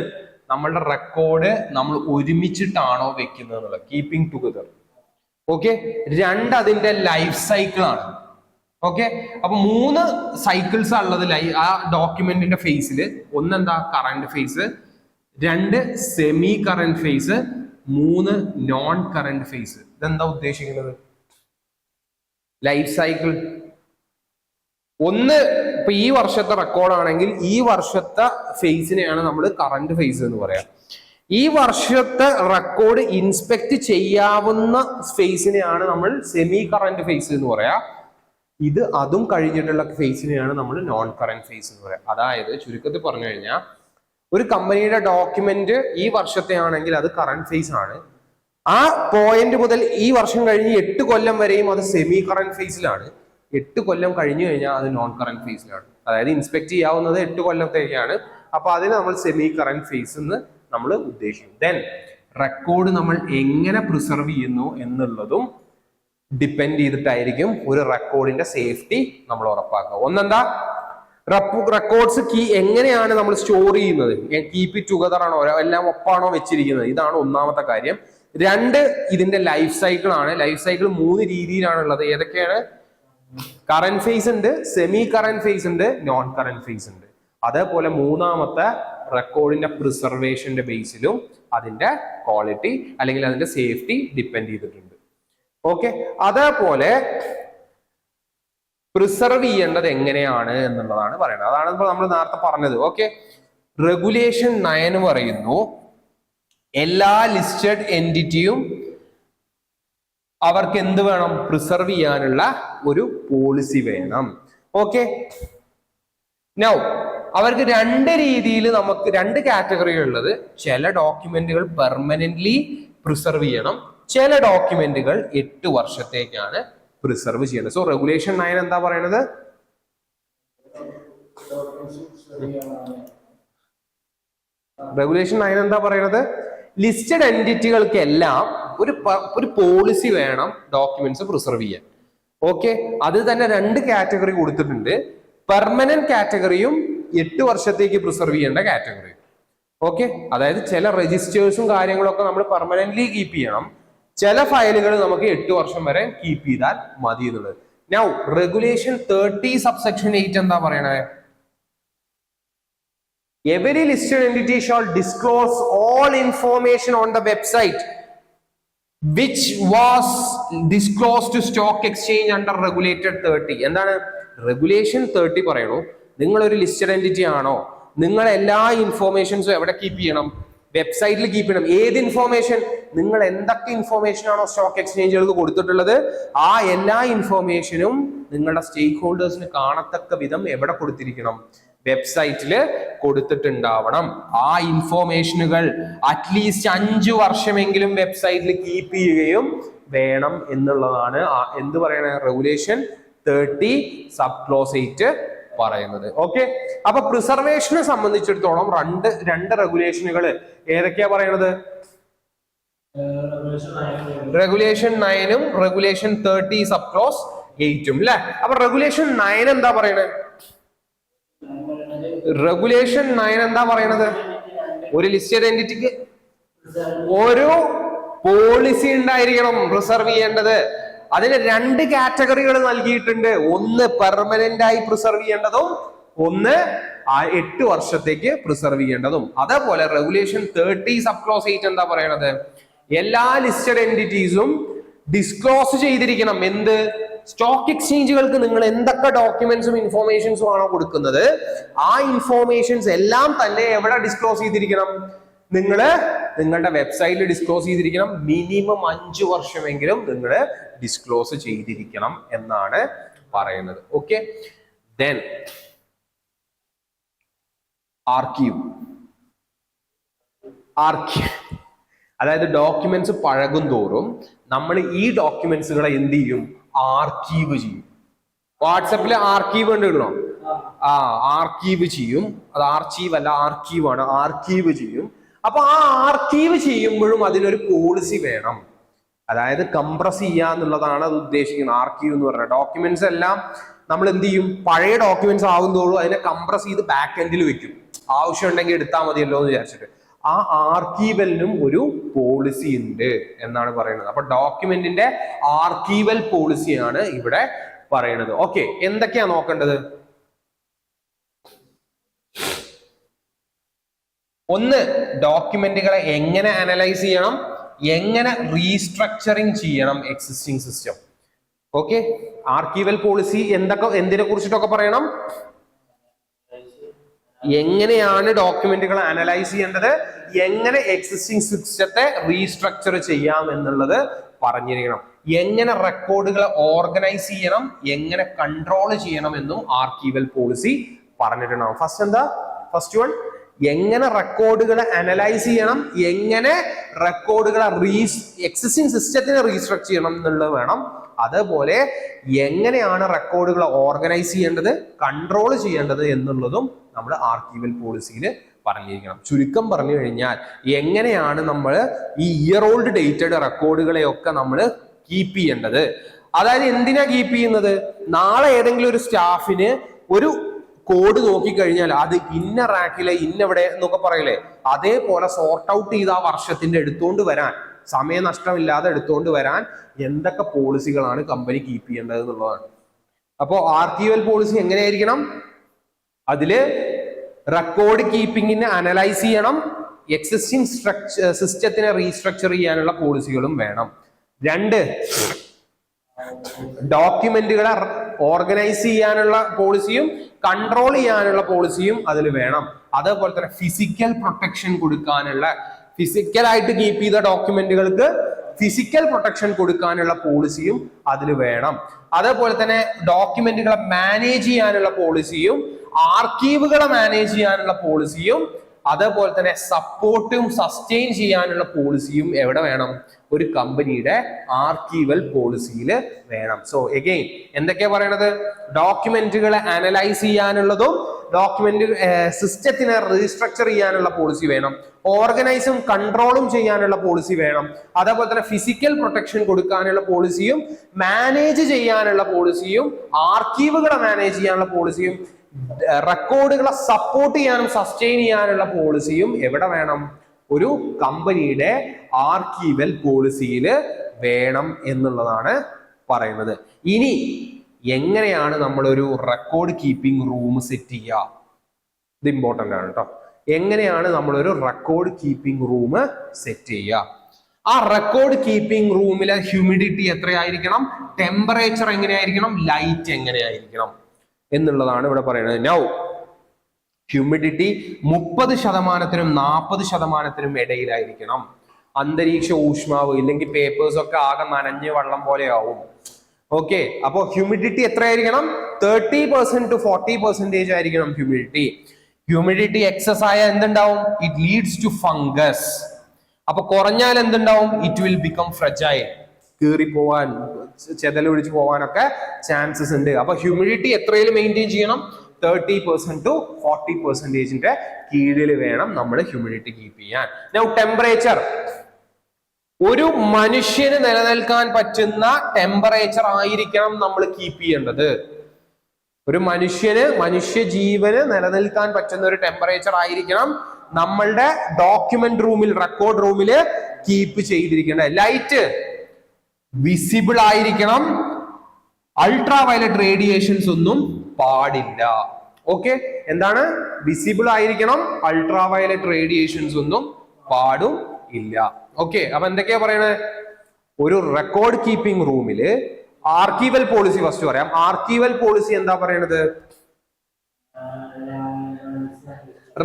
നമ്മളുടെ റെക്കോർഡ് നമ്മൾ ഒരുമിച്ചിട്ടാണോ വെക്കുന്നത് എന്നുള്ളത്, കീപ്പിംഗ് ടുഗദർ. ഓക്കെ. 2, അതിന്റെ ലൈഫ് സൈക്കിൾ ആണ്. ഓക്കെ. അപ്പൊ 3 സൈക്കിൾസ് ഉള്ളത് ആ ഡോക്യുമെന്റിന്റെ ഫേസിൽ. ഒന്നെന്താ, current phase. 2, semi current phase. 3, non current phase. ഇതെന്താ ഉദ്ദേശിക്കുന്നത്? Life cycle. ഒന്ന്, ഇപ്പൊ ഈ വർഷത്തെ റെക്കോർഡാണെങ്കിൽ ഈ വർഷത്തെ ഫേസിനെയാണ് നമ്മൾ കറന്റ് ഫേസ് എന്ന് പറയാം. ഈ വർഷത്തെ റെക്കോർഡ് ഇൻസ്പെക്ട് ചെയ്യാവുന്ന ഫേസിനെയാണ് നമ്മൾ സെമി കറന്റ് ഫേസ് എന്ന് പറയാം. ഇത് അതും കഴിഞ്ഞിട്ടുള്ള ഫേസിനെയാണ് നമ്മൾ നോൺ കറന്റ് ഫേസ് എന്ന് പറയാം. അതായത് ചുരുക്കത്തിൽ പറഞ്ഞു കഴിഞ്ഞാൽ, ഒരു കമ്പനിയുടെ ഡോക്യുമെന്റ് ഈ വർഷത്തെ ആണെങ്കിൽ അത് കറന്റ് ഫേസ് ആണ്. ആ പോയിന്റ് മുതൽ ഈ വർഷം കഴിഞ്ഞ് 8 കൊല്ലം വരെയും അത് സെമി കറന്റ് ഫേസിലാണ്. 8 കൊല്ലം കഴിഞ്ഞു കഴിഞ്ഞാൽ അത് നോൺ കറന്റ് ഫേസിലാണ്. അതായത് ഇൻസ്പെക്ട് ചെയ്യാവുന്നത് 8 കൊല്ലത്തേക്കാണ്. അപ്പൊ അതിന് നമ്മൾ സെമി കറന്റ് ഫേസ് എന്ന് നമ്മൾ ഉദ്ദേശിക്കും. ദെൻ റെക്കോർഡ് നമ്മൾ എങ്ങനെ പ്രിസർവ് ചെയ്യുന്നു എന്നുള്ളതും ഡിപ്പെൻഡ് ചെയ്തിട്ടായിരിക്കും ഒരു റെക്കോർഡിന്റെ സേഫ്റ്റി നമ്മൾ ഉറപ്പാക്കുക. ഒന്നെന്താ, റെക്കോർഡ്സ് എങ്ങനെയാണ് നമ്മൾ സ്റ്റോർ ചെയ്യുന്നത്, കീപ്പ് ഇറ്റ് ടുഗദർ ആണോ, എല്ലാം ഒപ്പാണോ വെച്ചിരിക്കുന്നത്, ഇതാണ് ഒന്നാമത്തെ കാര്യം. 2, ഇതിന്റെ ലൈഫ് സൈക്കിൾ ആണ്. Life cycle 3 രീതിയിലാണുള്ളത്. ഏതൊക്കെയാണ്? കറന്റ് ഫേസ് ഉണ്ട്, സെമി കറന്റ് ഫേസ് ഉണ്ട്, നോൺ കറന്റ് ഫേസ് ഉണ്ട്. അതേപോലെ മൂന്നാമത്തെ, റെക്കോർഡിന്റെ പ്രിസർവേഷന്റെ ബേസിലും അതിന്റെ ക്വാളിറ്റി അല്ലെങ്കിൽ അതിന്റെ സേഫ്റ്റി ഡിപ്പെൻഡ് ചെയ്തിട്ടുണ്ട്. ഓക്കെ. അതേപോലെ പ്രിസർവ് ചെയ്യേണ്ടത് എങ്ങനെയാണ് എന്നുള്ളതാണ് പറയുന്നത്. അതാണ് ഇപ്പോൾ നമ്മൾ നേരത്തെ പറഞ്ഞത്. ഓക്കെ. റെഗുലേഷൻ 9 പറയുന്നു, എല്ലാ ലിസ്റ്റഡ് എൻറ്റിറ്റിയും അവർക്ക് എന്ത് വേണം? പ്രിസർവ് ചെയ്യാനുള്ള ഒരു പോളിസി വേണം. ഓക്കെ. നൗ അവർക്ക് 2 രീതിയിൽ, നമുക്ക് 2 കാറ്റഗറി ഉള്ളത്. ചില ഡോക്യുമെന്റുകൾ പെർമനന്റ്ലി പ്രിസർവ് ചെയ്യണം, ചില ഡോക്യുമെന്റുകൾ 8 വർഷത്തേക്കാണ് പ്രിസർവ് ചെയ്യേണ്ടത്. സോ റെഗുലേഷൻ 9 എന്താ പറയുന്നത്? റെഗുലേഷൻ 9 എന്താ പറയുന്നത്? ലിസ്റ്റഡ് എൻറ്റിറ്റികൾക്കെല്ലാം ഒരു പോളിസി വേണം ഡോക്യുമെന്റ്സ് പ്രിസർവ് ചെയ്യാൻ. ഓക്കെ. അത് തന്നെ 2 കാറ്റഗറി കൊടുത്തിട്ടുണ്ട്. പെർമനന്റ് കാറ്റഗറിയും 8 വർഷത്തേക്ക് പ്രിസർവ് ചെയ്യേണ്ട കാറ്റഗറിയും. ഓക്കെ. അതായത് ചില രജിസ്റ്റേഴ്സും കാര്യങ്ങളൊക്കെ നമ്മൾ പെർമനന്റ്ലി കീപ്പ് ചെയ്യണം, ചില ഫയലുകൾ നമുക്ക് 8 വർഷം വരെ കീപ്പ് ചെയ്താൽ മതി എന്നുള്ളത്. നൗ റെഗുലേഷൻ 30 സബ്സെക്ഷൻ 8 എന്താ പറയണേ? Every listed entity shall disclose all information on the website which was disclosed to stock exchange under regulated 30. എന്താണ് റെഗുലേഷൻ 30 പറയണു? നിങ്ങൾ ഒരു ലിസ്റ്റഡ് എൻറ്റിറ്റി ആണോ, നിങ്ങൾ എല്ലാ ഇൻഫോർമേഷൻസും എവിടെ കീപ്പ് ചെയ്യണം? വെബ്സൈറ്റിൽ കീപ്പ് ചെയ്യണം. ഏത് ഇൻഫോർമേഷൻ? നിങ്ങൾ എന്തൊക്കെ ഇൻഫോർമേഷൻ ആണോ സ്റ്റോക്ക് എക്സ്ചേഞ്ചുകൾക്ക് കൊടുത്തിട്ടുള്ളത്, ആ എല്ലാ ഇൻഫോർമേഷനും നിങ്ങളുടെ സ്റ്റേക്ക് ഹോൾഡേഴ്സിന് കാണത്തക്ക വിധം എവിടെ കൊടുത്തിരിക്കണം? വെബ്സൈറ്റിൽ കൊടുത്തിട്ടുണ്ടാവണം. ആ ഇൻഫോർമേഷനുകൾ അറ്റ്ലീസ്റ്റ് 5 വർഷമെങ്കിലും വെബ്സൈറ്റിൽ കീപ്പ് ചെയ്യുകയും വേണം എന്നുള്ളതാണ് എന്ത് പറയണ റെഗുലേഷൻ 30 സബ് ക്ലോസ് 8 പറയുന്നത്. ഓക്കെ. അപ്പൊ പ്രിസർവേഷനെ സംബന്ധിച്ചിടത്തോളം രണ്ട് റെഗുലേഷനുകൾ ഏതൊക്കെയാ പറയണത്? റെഗുലേഷൻ 9 റെഗുലേഷൻ 30 സബ് ക്ലോസ് 8 അല്ലെ. അപ്പൊ റെഗുലേഷൻ 9 എന്താ പറയണത്? റെഗുലേഷൻ 9 എന്താ പറയണത്? ഒരു ലിസ്റ്റഡ് എൻറ്റിറ്റിക്ക് ഒരു പോളിസി ഉണ്ടായിരിക്കണം പ്രിസർവ് ചെയ്യേണ്ടത്. അതിന് 2 കാറ്റഗറികൾ നൽകിയിട്ടുണ്ട്. ഒന്ന് പെർമനന്റ് ആയി പ്രിസർവ് ചെയ്യേണ്ടതും, ഒന്ന് 8 വർഷത്തേക്ക് പ്രിസർവ് ചെയ്യേണ്ടതും. അതേപോലെ റെഗുലേഷൻ 30 സബ് ക്ലോസ് 8 എന്താ പറയണത്? എല്ലാ ലിസ്റ്റഡ് എൻറ്റിറ്റീസും ഡിസ്ക്ലോസ് ചെയ്തിരിക്കണം. എന്ത്? സ്റ്റോക്ക് എക്സ്ചേഞ്ചുകൾക്ക് നിങ്ങൾ എന്തൊക്കെ ഡോക്യുമെന്റ്സും ഇൻഫോർമേഷൻസും ആണോ കൊടുക്കുന്നത്, ആ ഇൻഫോർമേഷൻസ് എല്ലാം തന്നെ എവിടെ ഡിസ്ക്ലോസ് ചെയ്തിരിക്കണം? നിങ്ങളുടെ വെബ്സൈറ്റിൽ ഡിസ്ക്ലോസ് ചെയ്തിരിക്കണം. മിനിമം 5 വർഷമെങ്കിലും നിങ്ങൾ ഡിസ്ക്ലോസ് ചെയ്തിരിക്കണം എന്നാണ് പറയുന്നത്. ഓക്കെ. ദെൻ ആർക്കീവ് അതായത് ഡോക്യുമെന്റ്സ് പഴകും തോറും നമ്മൾ ഈ ഡോക്യുമെന്റ്സുകളെ എന്ത് ചെയ്യും? ആർക്കീവ് ചെയ്യും. വാട്സപ്പിൽ ആർക്കീവ് കണ്ടിടണോ? ആർക്കീവ് ചെയ്യും. അത് ആർച്ചീവ് അല്ല, ആർക്കീവ് ആണ്. ആർക്കീവ് ചെയ്യും. അപ്പൊ ആ ആർക്കീവ് ചെയ്യുമ്പോഴും അതിനൊരു പോളിസി വേണം. അതായത് കംപ്രസ് ചെയ്യുക എന്നുള്ളതാണ് അത് ഉദ്ദേശിക്കുന്നത്. ആർക്കീവ് എന്ന് പറഞ്ഞാൽ ഡോക്യുമെന്റ്സ് എല്ലാം നമ്മൾ എന്ത് ചെയ്യും? പഴയ ഡോക്യുമെന്റ്സ് ആകുന്നതോളം അതിനെ കംപ്രസ് ചെയ്ത് ബാക്ക് എൻഡിൽ വെക്കും. ആവശ്യം ഉണ്ടെങ്കിൽ എടുത്താൽ മതിയല്ലോ എന്ന് വിചാരിച്ചിട്ട്. ആ ആർക്കീവലിനും ഒരു പോളിസി ഉണ്ട് എന്നാണ് പറയുന്നത്. അപ്പൊ ഡോക്യുമെന്റിന്റെ ആർക്കീവൽ പോളിസിയാണ് ഇവിടെ പറയുന്നത്. ഓക്കെ, എന്തൊക്കെയാ നോക്കേണ്ടത്? ഒന്ന്, ഡോക്യുമെന്റുകളെ എങ്ങനെ അനലൈസ് ചെയ്യണം, എങ്ങനെ റീസ്ട്രക്ചറിങ് ചെയ്യണം എക്സിസ്റ്റിംഗ് സിസ്റ്റം. ഓക്കെ, ആർക്കീവൽ പോളിസി എന്തിനെ കുറിച്ചിട്ടൊക്കെ പറയണം? എങ്ങനെയാണ് ഡോക്യുമെന്റുകളെ അനലൈസ് ചെയ്യേണ്ടത്, എങ്ങനെ എക്സിസ്റ്റിംഗ് സിസ്റ്റത്തെ റീസ്ട്രക്ചർ ചെയ്യാം എന്നുള്ളത് പറഞ്ഞിരിക്കണം. എങ്ങനെ റെക്കോർഡുകളെ ഓർഗനൈസ് ചെയ്യണം, എങ്ങനെ കൺട്രോൾ ചെയ്യണം എന്നും ആർക്കീവൽ പോളിസി പറഞ്ഞിട്ടുണ്ടാവും. ഫസ്റ്റ് വൺ, എങ്ങനെ റെക്കോർഡുകളെ അനലൈസ് ചെയ്യണം, എങ്ങനെ റെക്കോർഡുകളെ എക്സിസ്റ്റിംഗ് സിസ്റ്റത്തിനെ റീസ്ട്രക്ചർ ചെയ്യണം എന്നുള്ളത് വേണം. അതുപോലെ എങ്ങനെയാണ് റെക്കോർഡുകളെ ഓർഗനൈസ് ചെയ്യേണ്ടത്, കൺട്രോൾ ചെയ്യേണ്ടത് എന്നുള്ളതും നമ്മൾ ആർക്കീവൽ പോളിസിയിൽ പറഞ്ഞിരിക്കണം. ചുരുക്കം പറഞ്ഞു കഴിഞ്ഞാൽ എങ്ങനെയാണ് നമ്മൾ ഈ ഇയർ ഓൾഡ് ഡേറ്റഡ് റെക്കോർഡുകളെയൊക്കെ നമ്മൾ കീപ്പ് ചെയ്യേണ്ടത്. അതായത് എന്തിനാ കീപ്പ് ചെയ്യുന്നത്? നാളെ ഏതെങ്കിലും ഒരു സ്റ്റാഫിന് ഒരു കോഡ് നോക്കിക്കഴിഞ്ഞാൽ അത് ഇന്ന റാക്കിലെ ഇന്നെവിടെ എന്നൊക്കെ പറയില്ലേ, അതേപോലെ സോർട്ട് ഔട്ട് ചെയ്ത് ആ വർഷത്തിന്റെ എടുത്തുകൊണ്ട് വരാൻ, സമയനഷ്ടമില്ലാതെ എടുത്തുകൊണ്ട് വരാൻ എന്തൊക്കെ പോളിസികളാണ് കമ്പനി കീപ്പ് ചെയ്യേണ്ടത് എന്നുള്ളതാണ്. അപ്പോൾ ആർക്കീവൽ പോളിസി എങ്ങനെയായിരിക്കണം? അതില് റെക്കോർഡ് കീപ്പിങ്ങിനെ അനലൈസ് ചെയ്യണം, എക്സിസ്റ്റിംഗ് സിസ്റ്റത്തിനെ റീസ്ട്രക്ചർ ചെയ്യാനുള്ള പോളിസികളും വേണം. 2, ഡോക്യുമെന്റുകളെ ഓർഗനൈസ് ചെയ്യാനുള്ള പോളിസിയും കൺട്രോൾ ചെയ്യാനുള്ള പോളിസിയും അതിൽ വേണം. അതേപോലെ തന്നെ ഫിസിക്കൽ പ്രൊട്ടക്ഷൻ കൊടുക്കാനുള്ള, ഫിസിക്കലായിട്ട് കീപ്പ് ചെയ്ത ഡോക്യുമെന്റുകൾക്ക് ഫിസിക്കൽ പ്രൊട്ടക്ഷൻ കൊടുക്കാനുള്ള പോളിസിയും അതിൽ വേണം. അതേപോലെ തന്നെ ഡോക്യുമെന്റുകളെ മാനേജ് ചെയ്യാനുള്ള പോളിസിയും ആർക്കീവുകളെ മാനേജ് ചെയ്യാനുള്ള പോളിസിയും അതേപോലെ തന്നെ സപ്പോർട്ടും സസ്റ്റെയിൻ ചെയ്യാനുള്ള പോളിസിയും എവിടെ വേണം? ഒരു കമ്പനിയുടെ ആർക്കീവൽ പോളിസിയിൽ വേണം. സോ എഗെയിൻ എന്തൊക്കെയാ പറയണത്? ഡോക്യുമെന്റുകളെ അനലൈസ് ചെയ്യാനുള്ളതും ഡോക്യുമെന്റ് സിസ്റ്റത്തിനെ റീസ്ട്രക്ചർ ചെയ്യാനുള്ള പോളിസി വേണം, ഓർഗനൈസും കൺട്രോളും ചെയ്യാനുള്ള പോളിസി വേണം, അതേപോലെ തന്നെ ഫിസിക്കൽ പ്രൊട്ടക്ഷൻ കൊടുക്കാനുള്ള പോളിസിയും മാനേജ് ചെയ്യാനുള്ള പോളിസിയും ആർക്കീവുകളെ മാനേജ് ചെയ്യാനുള്ള പോളിസിയും റെക്കോർഡുകളെ സപ്പോർട്ട് ചെയ്യാനും സസ്റ്റെയിൻ ചെയ്യാനുള്ള പോളിസിയും എവിടെ വേണം? ഒരു കമ്പനിയുടെ ആർക്കീവൽ പോളിസിയിൽ വേണം എന്നുള്ളതാണ് പറയുന്നത്. ഇനി എങ്ങനെയാണ് നമ്മളൊരു റെക്കോർഡ് കീപ്പിംഗ് റൂം സെറ്റ് ചെയ്യുക? ഇത് ഇമ്പോർട്ടന്റ് ആണ് കേട്ടോ. എങ്ങനെയാണ് നമ്മളൊരു റെക്കോർഡ് കീപ്പിംഗ് റൂം സെറ്റ് ചെയ്യുക? ആ റെക്കോർഡ് കീപ്പിംഗ് റൂമിലെ ഹ്യൂമിഡിറ്റി എത്രയായിരിക്കണം, ടെമ്പറേച്ചർ എങ്ങനെയായിരിക്കണം, ലൈറ്റ് എങ്ങനെയായിരിക്കണം എന്നുള്ളതാണ് ഇവിടെ പറയുന്നത്. നൗ ഹ്യൂമിഡിറ്റി 30%-നും 40%-നും ഇടയിലായിരിക്കണം. അന്തരീക്ഷ ഊഷ്മാവ് ഇല്ലെങ്കിൽ പേപ്പേഴ്സ് ഒക്കെ ആകെ നനഞ്ഞ് വെള്ളം പോലെ ആവും. ഓക്കെ, അപ്പൊ ഹ്യൂമിഡിറ്റി എത്രയായിരിക്കണം? 30% to 40% ആയിരിക്കണം ഹ്യൂമിഡിറ്റി. ഹ്യൂമിഡിറ്റി എക്സസ് ആയ എന്തുണ്ടാവും? It leads to fungus. അപ്പൊ കുറഞ്ഞാൽ എന്തുണ്ടാവും? ഇറ്റ് വിൽ ബിക്കം ഫ്രജൈൽ, കീറി പോവാൻ, ചെതലൊഴിച്ച് പോവാനൊക്കെ ചാൻസസ് ഉണ്ട്. അപ്പൊ ഹ്യൂമിഡിറ്റി എത്രയിൽ മെയിൻറ്റെയിൻ ചെയ്യണം? 30% to 40% കീഴിൽ വേണം നമ്മൾ ഹ്യൂമിഡിറ്റി കീപ്പ് ചെയ്യാൻ. നൗ ടെമ്പറേച്ചർ, ഒരു മനുഷ്യന് നിലനിൽക്കാൻ പറ്റുന്ന ടെമ്പറേച്ചർ ആയിരിക്കണം നമ്മൾ കീപ്പ് ചെയ്യേണ്ടത്. ഒരു മനുഷ്യ ജീവന് നിലനിൽക്കാൻ പറ്റുന്ന ഒരു ടെമ്പറേച്ചർ ആയിരിക്കണം നമ്മളുടെ ഡോക്യുമെന്റ് റൂമിൽ, റെക്കോർഡ് റൂമിൽ കീപ്പ് ചെയ്തിരിക്കേണ്ടത്. ലൈറ്റ് വിസിബിൾ ആയിരിക്കണം, അൾട്രാ വയലറ്റ് റേഡിയേഷൻസ് ഒന്നും പാടില്ല. ഓക്കെ, എന്താണ്? വിസിബിൾ ആയിരിക്കണം, അൾട്രാ വയലറ്റ് റേഡിയേഷൻസ് ഒന്നും പാടും ഇല്ല. ഓക്കെ, അപ്പൊ എന്തൊക്കെയാ പറയണത്? ഒരു റെക്കോർഡ് കീപ്പിംഗ് റൂമില് ആർക്കീവൽ പോളിസി ഫസ്റ്റ് പറയാം. ആർക്കീവൽ പോളിസി എന്താ പറയണത്?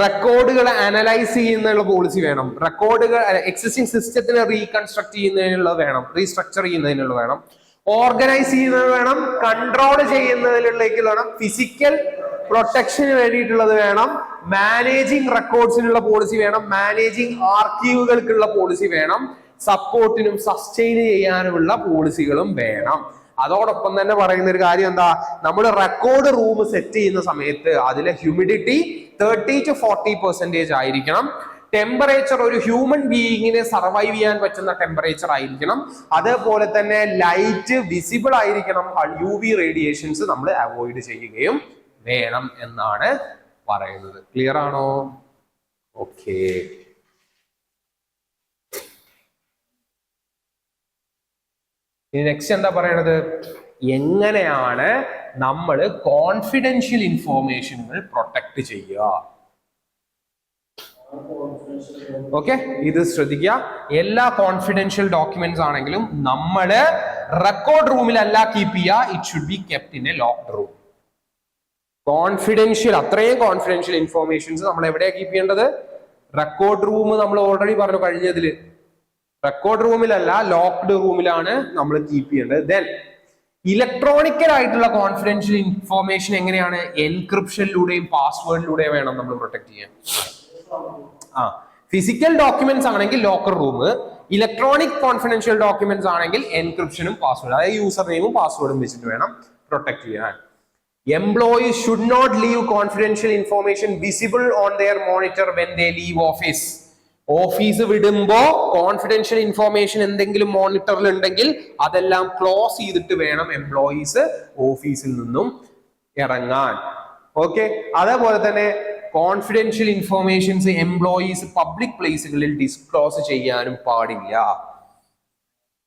റെക്കോർഡുകളെ അനലൈസ് ചെയ്യുന്നതിനുള്ള പോളിസി വേണം, റെക്കോർഡുകൾ എക്സിസ്റ്റിംഗ് സിസ്റ്റത്തിനെ റീകൺസ്ട്രക്ട് ചെയ്യുന്നതിനുള്ള വേണം, റീസ്ട്രക്ചർ ചെയ്യുന്നതിനുള്ള വേണം, ഓർഗനൈസ് ചെയ്യുന്നത് വേണം, കൺട്രോൾ ചെയ്യുന്നതിലേക്ക് വേണം, ഫിസിക്കൽ പ്രൊട്ടക്ഷന് വേണ്ടിയിട്ടുള്ളത് വേണം, മാനേജിങ് റെക്കോർഡ്സിനുള്ള പോളിസി വേണം, മാനേജിങ് ആർക്കീവുകൾക്കുള്ള പോളിസി വേണം, സപ്പോർട്ടിനും സസ്റ്റെയിൻ ചെയ്യാനുമുള്ള പോളിസികളും വേണം. അതോടൊപ്പം തന്നെ പറയുന്ന ഒരു കാര്യം എന്താ, നമ്മൾ റെക്കോർഡ് റൂം സെറ്റ് ചെയ്യുന്ന സമയത്ത് അതിലെ ഹ്യൂമിഡിറ്റി 30 to 40% ആയിരിക്കണം. ടെമ്പറേച്ചർ ഒരു ഹ്യൂമൻ ബീയിങ്ങിന് സർവൈവ് ചെയ്യാൻ പറ്റുന്ന ടെമ്പറേച്ചർ ആയിരിക്കണം. അതേപോലെ തന്നെ ലൈറ്റ് വിസിബിൾ ആയിരിക്കണം. UV റേഡിയേഷൻസ് നമ്മൾ അവോയ്ഡ് ചെയ്യുകയും വേണം എന്നാണ് പറയുന്നത്. ക്ലിയർ ആണോ? ഓക്കെ. ഇനി നെക്സ്റ്റ് എന്താ പറയണത്, എങ്ങനെയാണ് നമ്മൾ കോൺഫിഡൻഷ്യൽ ഇൻഫോർമേഷനുകൾ പ്രൊട്ടക്ട് ചെയ്യുക. ഓക്കെ, ഇത് ശ്രദ്ധിക്കുക. എല്ലാ കോൺഫിഡൻഷ്യൽ ഡോക്യുമെന്റ്സ് ആണെങ്കിലും നമ്മള് റെക്കോർഡ് റൂമിലല്ല കീപ്പ് ചെയ്യുക. It should be kept in A locked room. Confidential, അത്രയും കോൺഫിഡൻഷ്യൽ ഇൻഫോർമേഷൻസ് നമ്മൾ എവിടെയാ കീപ്പ് ചെയ്യേണ്ടത്? റെക്കോർഡ് റൂം നമ്മൾ ഓൾറെഡി പറഞ്ഞു കഴിഞ്ഞതില്. റെക്കോർഡ് റൂമിലല്ല, ലോക്ക്ഡ് റൂമിലാണ് നമ്മൾ കീപ്പ് ചെയ്യേണ്ടത്. ദെൻ ഇലക്ട്രോണിക്കൽ ആയിട്ടുള്ള കോൺഫിഡൻഷ്യൽ ഇൻഫോർമേഷൻ എങ്ങനെയാണ്? എൻക്രിപ്ഷനിലൂടെയും പാസ്വേഡിലൂടെയും വേണം നമ്മൾ പ്രൊട്ടക്ട് ചെയ്യാൻ. ഫിസിക്കൽ ഡോക്യുമെന്റ്സ് ആണെങ്കിൽ locker room, electronic confidential documents ആണെങ്കിൽ എൻക്രിപ്ഷനും പാസ്വേഡ്, അതായത് യൂസർ നെയിമും പാസ്വേഡും വെച്ചിട്ട് വേണം പ്രൊട്ടക്ട് ചെയ്യാൻ. Employees should not leave confidential information visible on their monitor when they leave office. Office വിടുമ്പോ കോൺഫിഡൻഷ്യൽ ഇൻഫോർമേഷൻ എന്തെങ്കിലും മോണിറ്ററിൽ ഉണ്ടെങ്കിൽ അതെല്ലാം ക്ലോസ് ചെയ്തിട്ട് വേണം എംപ്ലോയീസ് ഓഫീസിൽ നിന്നും ഇറങ്ങാൻ. ഓക്കെ, അതേപോലെ തന്നെ കോൺഫിഡൻഷ്യൽ ഇൻഫോർമേഷൻസ് എംപ്ലോയീസ് പബ്ലിക് പ്ലേസുകളിൽ ഡിസ്ക്ലോസ് ചെയ്യാനും പാടില്ല.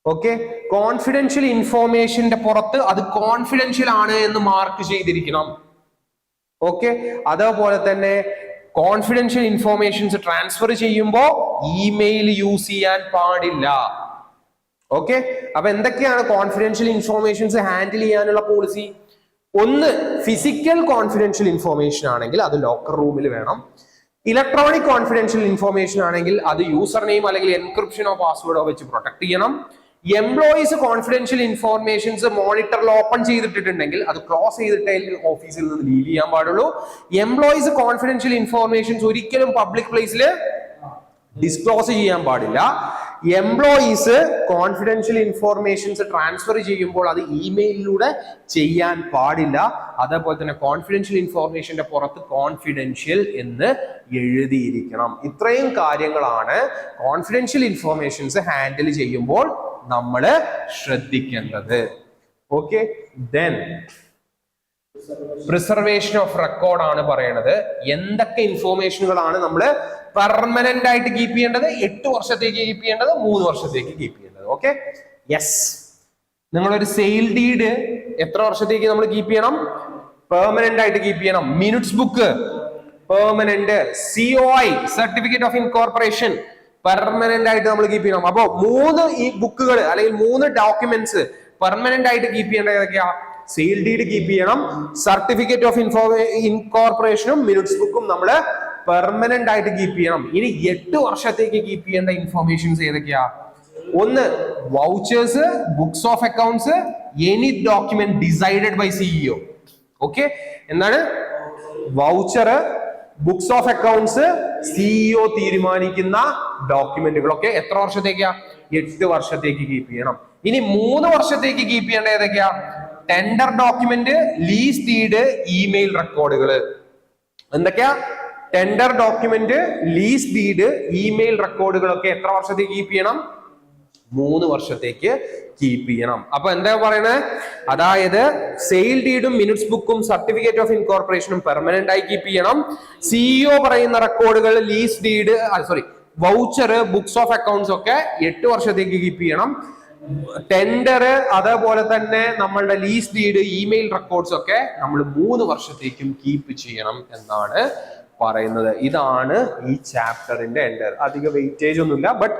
ഓക്കെ, കോൺഫിഡൻഷ്യൽ ഇൻഫോർമേഷന്റെ പുറത്ത് അത് കോൺഫിഡൻഷ്യൽ ആണ് എന്ന് മാർക്ക് ചെയ്തിരിക്കണം. ഓക്കെ, അതേപോലെ തന്നെ കോൺഫിഡൻഷ്യൽ ഇൻഫോർമേഷൻസ് ട്രാൻസ്ഫർ ചെയ്യുമ്പോൾ ഇമെയിൽ യൂസ് ചെയ്യാൻ പാടില്ല. ഓക്കെ, അപ്പൊ എന്തൊക്കെയാണ് കോൺഫിഡൻഷ്യൽ ഇൻഫോർമേഷൻസ് ഹാൻഡിൽ ചെയ്യാനുള്ള പോളിസി? ഒന്ന്, ഫിസിക്കൽ കോൺഫിഡൻഷ്യൽ ഇൻഫോർമേഷൻ ആണെങ്കിൽ അത് ലോക്കർ റൂമിൽ വേണം. ഇലക്ട്രോണിക് കോൺഫിഡൻഷ്യൽ ഇൻഫോർമേഷൻ ആണെങ്കിൽ അത് യൂസർ നെയിം അല്ലെങ്കിൽ എൻക്രിപ്ഷനോ പാസ്വേഡോ വെച്ച് പ്രൊട്ടക്ട് ചെയ്യണം. എംപ്ലോയീസ് കോൺഫിഡൻഷ്യൽ ഇൻഫോർമേഷൻസ് മോണിറ്ററിൽ ഓപ്പൺ ചെയ്തിട്ടുണ്ടെങ്കിൽ അത് ക്ലോസ് ചെയ്തിട്ടേ ഓഫീസിൽ നിന്ന് ലീവ് ചെയ്യാൻ പാടുള്ളൂ. എംപ്ലോയീസ് കോൺഫിഡൻഷ്യൽ ഇൻഫോർമേഷൻസ് ഒരിക്കലും പബ്ലിക് പ്ലേസിൽ ഡിസ്ക്ലോസ് ചെയ്യാൻ പാടില്ല. എംപ്ലോയീസ് കോൺഫിഡൻഷ്യൽ ഇൻഫോർമേഷൻസ് ട്രാൻസ്ഫർ ചെയ്യുമ്പോൾ അത് ഇമെയിലിലൂടെ ചെയ്യാൻ പാടില്ല. അതേപോലെ തന്നെ കോൺഫിഡൻഷ്യൽ ഇൻഫോർമേഷന്റെ പുറത്ത് കോൺഫിഡൻഷ്യൽ എന്ന് എഴുതിയിരിക്കണം. ഇത്രയും കാര്യങ്ങളാണ് കോൺഫിഡൻഷ്യൽ ഇൻഫോർമേഷൻസ് ഹാൻഡിൽ ചെയ്യുമ്പോൾ നമ്മൾ ശ്രദ്ധിക്കേണ്ടത്. Okay, then preservation of record ആണ് പറയുന്നത്. എന്തൊക്കെ ഇൻഫോർമേഷനുകളാണ് നമ്മൾ പെർമനന്റ് ആയിട്ട് കീപ്പ് ചെയ്യേണ്ടത്? 8 വർഷത്തേക്ക് കീപ്പ് ചെയ്യേണ്ടത്, 3 വർഷത്തേക്ക് കീപ്പ് ചെയ്യേണ്ടത്. Okay, yes. നിങ്ങളൊരു സെയിൽ ഡീഡ് എത്ര വർഷത്തേക്ക് നമ്മൾ കീപ്പ് ചെയ്യണം? പെർമനന്റ് ആയിട്ട് കീപ്പ് ചെയ്യണം. Minutes book permanent. COI certificate of incorporation permanent ആയിട്ട് നമ്മൾ കീപ്പ് ചെയ്യണം. അപ്പോ 3 ഈ ബുക്കുകൾ അല്ലെങ്കിൽ 3 ഡോക്യുമെന്റ്സ് പെർമനന്റ് ആയിട്ട് കീപ്പ് ചെയ്യേണ്ടത് ഏതൊക്കെയാ? സെയിൽ ഡീഡ് കീപ്പ് ചെയ്യണം, സർട്ടിഫിക്കറ്റ് ഓഫ് ഇൻകോർപ്പറേഷനും മിനിറ്റ്സ് ബുക്കും നമ്മൾ പെർമനന്റ് ആയിട്ട് കീപ്പ് ചെയ്യണം. ഇനി 8 വർഷത്തേക്ക് കീപ്പ് ചെയ്യേണ്ട ഇൻഫോർമേഷൻസ് ഏതൊക്കെയാ? ഒന്ന്, vouchers, books of accounts, any document decided by CEO. Okay, എന്താണ് voucher, books of accounts, CEO തീരുമാനിക്കുന്ന ഡോക്യുമെന്റുകളൊക്കെ എത്ര വർഷത്തേക്കാ? 8 വർഷത്തേക്ക് കീപ്പ് ചെയ്യണം. ഇനി 3 വർഷത്തേക്ക് കീപ്പ് ചെയ്യേണ്ട ഏതൊക്കെയാ? Tender document, lease deed, email റെക്കോർഡുകൾ. എന്തൊക്കെയാ? Tender document, lease deed, email റെക്കോർഡുകളൊക്കെ എത്ര വർഷത്തേക്ക് കീപ്പ് ചെയ്യണം? 3 വർഷത്തേക്ക് കീപ്പ് ചെയ്യണം. അപ്പൊ എന്താ പറയുന്നത്? അതായത് സെയിൽ ഡീഡും മിനിറ്റ്സ് ബുക്കും സർട്ടിഫിക്കറ്റ് ഓഫ് ഇൻകോർപ്പറേഷനും പെർമനന്റ് ആയി കീപ്പ് ചെയ്യണം. CEO പറയുന്ന റെക്കോർഡുകൾ, lease deed, voucher, books of accounts ഒക്കെ 8 വർഷത്തേക്ക് കീപ്പ് ചെയ്യണം. ടെൻഡർ, അതേപോലെ തന്നെ നമ്മളുടെ ലീസ് ഡീഡ്, ഇമെയിൽ റെക്കോർഡ്സ് ഒക്കെ നമ്മൾ 3 വർഷത്തേക്കും കീപ്പ് ചെയ്യണം എന്നാണ് പറയുന്നത്. ഇതാണ് ഈ ചാപ്റ്ററിന്റെ എൻഡ്. അധിക വെയിറ്റേജ് ഒന്നുമില്ല, ബട്ട്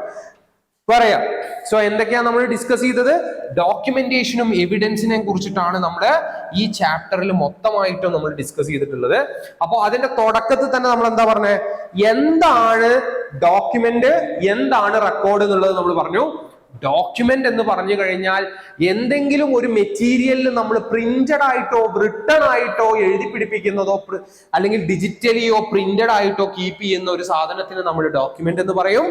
പറയാം. സോ എന്തൊക്കെയാണ് നമ്മൾ ഡിസ്കസ് ചെയ്തത്? ഡോക്യുമെന്റേഷനും എവിഡൻസിനെ കുറിച്ചിട്ടാണ് നമ്മൾ ഈ ചാപ്റ്ററിൽ മൊത്തമായിട്ടും നമ്മൾ ഡിസ്കസ് ചെയ്തിട്ടുള്ളത്. അപ്പോൾ അതിന്റെ തുടക്കത്തിൽ തന്നെ നമ്മൾ എന്താ പറഞ്ഞത്? എന്താണ് ഡോക്യുമെന്റ്, എന്താണ് റെക്കോർഡ് എന്നുള്ളത് നമ്മൾ പറഞ്ഞു. ഡോക്യുമെന്റ് എന്ന് പറഞ്ഞു കഴിഞ്ഞാൽ എന്തെങ്കിലും ഒരു മെറ്റീരിയലിൽ നമ്മൾ പ്രിന്റഡ് ആയിട്ടോ റിട്ടൺ ആയിട്ടോ എഴുതി പിടിപ്പിക്കുന്നതോ അല്ലെങ്കിൽ ഡിജിറ്റലിയോ പ്രിന്റഡ് ആയിട്ടോ കീപ്പ് ചെയ്യുന്ന ഒരു സാധനത്തിന് നമ്മൾ ഡോക്യുമെന്റ് എന്ന് പറയും.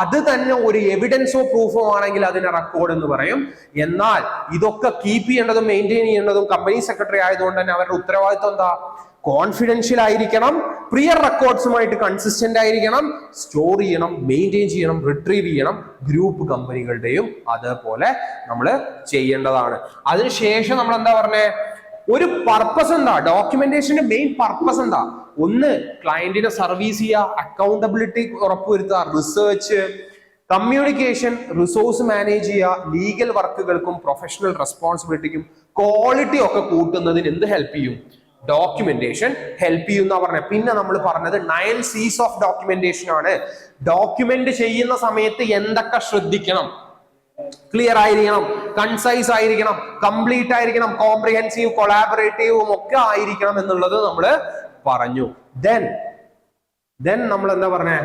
അത് തന്നെ ഒരു എവിഡൻസോ പ്രൂഫോ ആണെങ്കിൽ അതിനെ റെക്കോർഡ് എന്ന് പറയും. എന്നാൽ ഇതൊക്കെ കീപ്പ് ചെയ്യേണ്ടതും മെയിൻറ്റെയിൻ ചെയ്യേണ്ടതും കമ്പനി സെക്രട്ടറി ആയതുകൊണ്ട് തന്നെ അവരുടെ ഉത്തരവാദിത്വം എന്താ? കോൺഫിഡൻഷ്യൽ ആയിരിക്കണം, പ്രിയർ റെക്കോർഡ്സുമായിട്ട് കൺസിസ്റ്റന്റ് ആയിരിക്കണം, സ്റ്റോർ ചെയ്യണം, മെയിൻറ്റെയിൻ ചെയ്യണം, റിട്രീവ് ചെയ്യണം. ഗ്രൂപ്പ് കമ്പനികളുടെയും അതേപോലെ നമ്മൾ ചെയ്യേണ്ടതാണ്. അതിനുശേഷം നമ്മൾ എന്താ പറഞ്ഞേ? ഒരു പർപ്പസ് എന്താ? ഡോക്യുമെന്റേഷന്റെ മെയിൻ പർപ്പസ് എന്താ? ഒന്ന്, ക്ലയന്റിനെ സർവീസ് ചെയ്യുക, അക്കൗണ്ടബിലിറ്റി ഉറപ്പുവരുത്തുക, റിസർച്ച്, കമ്മ്യൂണിക്കേഷൻ, റിസോഴ്സ് മാനേജ് ചെയ്യുക, ലീഗൽ വർക്കുകൾക്കും പ്രൊഫഷണൽ റെസ്പോൺസിബിലിറ്റിക്കും ക്വാളിറ്റി ഒക്കെ കൂട്ടുന്നതിന് എന്ത് ഹെൽപ്പ് ചെയ്യും? ഡോക്യുമെന്റേഷൻ ഹെൽപ്പ് ചെയ്യുന്ന പറഞ്ഞത്. പിന്നെ നമ്മൾ പറഞ്ഞത് 9 C's ഓഫ് ഡോക്യുമെന്റേഷൻ ആണ്. ഡോക്യുമെന്റ് ചെയ്യുന്ന സമയത്ത് എന്തൊക്കെ ശ്രദ്ധിക്കണം? ക്ലിയർ ആയിരിക്കണം, കൺസൈസ് ആയിരിക്കണം, കംപ്ലീറ്റ് ആയിരിക്കണം, കോംപ്രിഹെൻസീവ്, കൊളാബറേറ്റീവും ഒക്കെ ആയിരിക്കണം എന്നുള്ളത് നമ്മൾ പറഞ്ഞു. ദെൻ നമ്മൾ എന്താ പറഞ്ഞേ?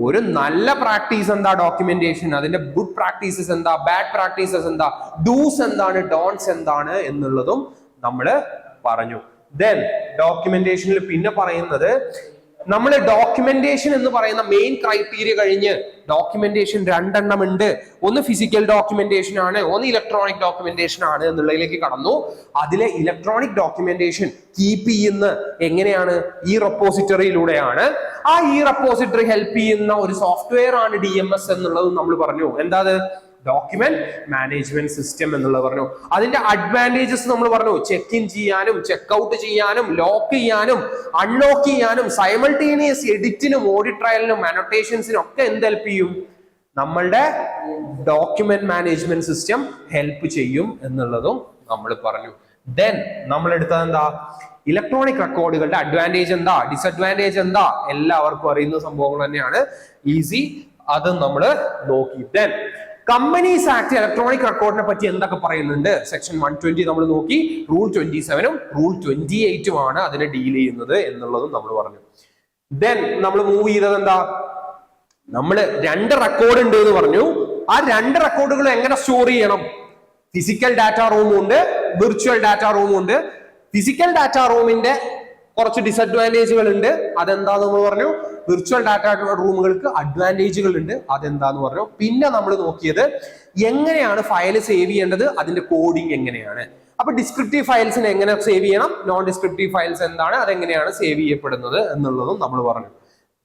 ഒരു നല്ല പ്രാക്ടീസ് എന്താ ഡോക്യുമെന്റേഷൻ, അതിന്റെ ഗുഡ് പ്രാക്ടീസസ് എന്താ, ബാഡ് പ്രാക്ടീസസ് എന്താ, ഡൂസ് എന്താണ്, ഡോൺസ് എന്താണ് എന്നുള്ളതും നമ്മൾ പറഞ്ഞു. ദെൻ ഡോക്യുമെന്റേഷനിൽ പിന്നെ പറയുന്നത്, നമ്മൾ ഡോക്യുമെന്റേഷൻ എന്ന് പറയുന്ന മെയിൻ ക്രൈറ്റീരിയ കഴിഞ്ഞ് ഡോക്യുമെന്റേഷൻ 2 എണ്ണം ഉണ്ട്. ഒന്ന് ഫിസിക്കൽ ഡോക്യുമെന്റേഷൻ ആണ്, ഒന്ന് ഇലക്ട്രോണിക് ഡോക്യുമെന്റേഷൻ ആണ് എന്നുള്ളതിലേക്ക് കടന്നു. അതിലെ ഇലക്ട്രോണിക് ഡോക്യുമെന്റേഷൻ കീപ്പ് ചെയ്യുന്ന എങ്ങനെയാണ്? ഈ റെപ്പോസിറ്ററിയിലൂടെയാണ്. ആ ഈ റെപ്പോസിറ്ററി ഹെൽപ്പ് ചെയ്യുന്ന ഒരു സോഫ്റ്റ്വെയർ ആണ് DMS എന്നുള്ളത് നമ്മൾ പറഞ്ഞു. എന്താ? ഡോക്യുമെന്റ് മാനേജ്മെന്റ് സിസ്റ്റം എന്നുള്ളത് പറഞ്ഞു. അതിന്റെ അഡ്വാൻറ്റേജസ് നമ്മൾ പറഞ്ഞു. ചെക്ക് ഇൻ ചെയ്യാനും ചെക്ക് ഔട്ട് ചെയ്യാനും ലോക്ക് ചെയ്യാനും അൺലോക്ക് ചെയ്യാനും സൈമൾട്ടേനിയസ് എഡിറ്റിനും ഓഡിറ്റ് ട്രയലിനും അനോട്ടേഷൻസിനും ഒക്കെ എന്ത് ഹെൽപ്പ് ചെയ്യും? നമ്മളുടെ ഡോക്യുമെന്റ് മാനേജ്മെന്റ് സിസ്റ്റം ഹെൽപ്പ് ചെയ്യും എന്നുള്ളതും നമ്മൾ പറഞ്ഞു. ദെൻ നമ്മൾ എടുത്തത് എന്താ? ഇലക്ട്രോണിക് റെക്കോർഡുകളുടെ അഡ്വാൻറ്റേജ് എന്താ, ഡിസഡ്വാൻറ്റേജ് എന്താ, എല്ലാവർക്കും അറിയുന്ന സംഭവങ്ങൾ തന്നെയാണ്. ഈസി, അത് നമ്മൾ നോക്കി. ദെൻ കമ്പനീസ് ആക്ട് ഇലക്ട്രോണിക് റെക്കോർഡിനെ പറ്റി എന്തൊക്കെ പറയുന്നുണ്ട്? സെക്ഷൻ 120 നമ്മൾ നോക്കി. റൂൾ 27 റൂൾ 28 ആണ് അതിനെ ഡീൽ ചെയ്യുന്നത് എന്നുള്ളതും നമ്മൾ പറഞ്ഞു. ദെൻ നമ്മൾ മൂവ് ചെയ്തത് എന്താ? നമ്മൾ 2 റെക്കോർഡ് ഉണ്ട് എന്ന് പറഞ്ഞു. ആ 2 റെക്കോർഡുകൾ എങ്ങനെ സ്റ്റോർ ചെയ്യണം? ഫിസിക്കൽ ഡാറ്റ റൂമും ഉണ്ട്, വിർച്വൽ ഡാറ്റ റൂമും ഉണ്ട്. ഫിസിക്കൽ ഡാറ്റ റൂമിന്റെ കുറച്ച് ഡിസഡ്വാൻറ്റേജുകൾ ഉണ്ട്, അതെന്താന്ന് നമ്മൾ പറഞ്ഞു. വിർച്വൽ ഡാറ്റ റൂമുകൾക്ക് അഡ്വാൻറ്റേജുകൾ ഉണ്ട്, അതെന്താന്ന് പറഞ്ഞു. പിന്നെ നമ്മൾ നോക്കിയത് എങ്ങനെയാണ് ഫയൽ സേവ് ചെയ്യേണ്ടത്, അതിന്റെ കോഡിങ് എങ്ങനെയാണ്. അപ്പൊ ഡിസ്ക്രിപ്റ്റീവ് ഫയൽസിനെ എങ്ങനെ സേവ് ചെയ്യണം, നോൺ ഡിസ്ക്രിപ്റ്റീവ് ഫയൽസ് എന്താണ്, അതെങ്ങനെയാണ് സേവ് ചെയ്യപ്പെടുന്നത് എന്നുള്ളതും നമ്മൾ പറഞ്ഞു.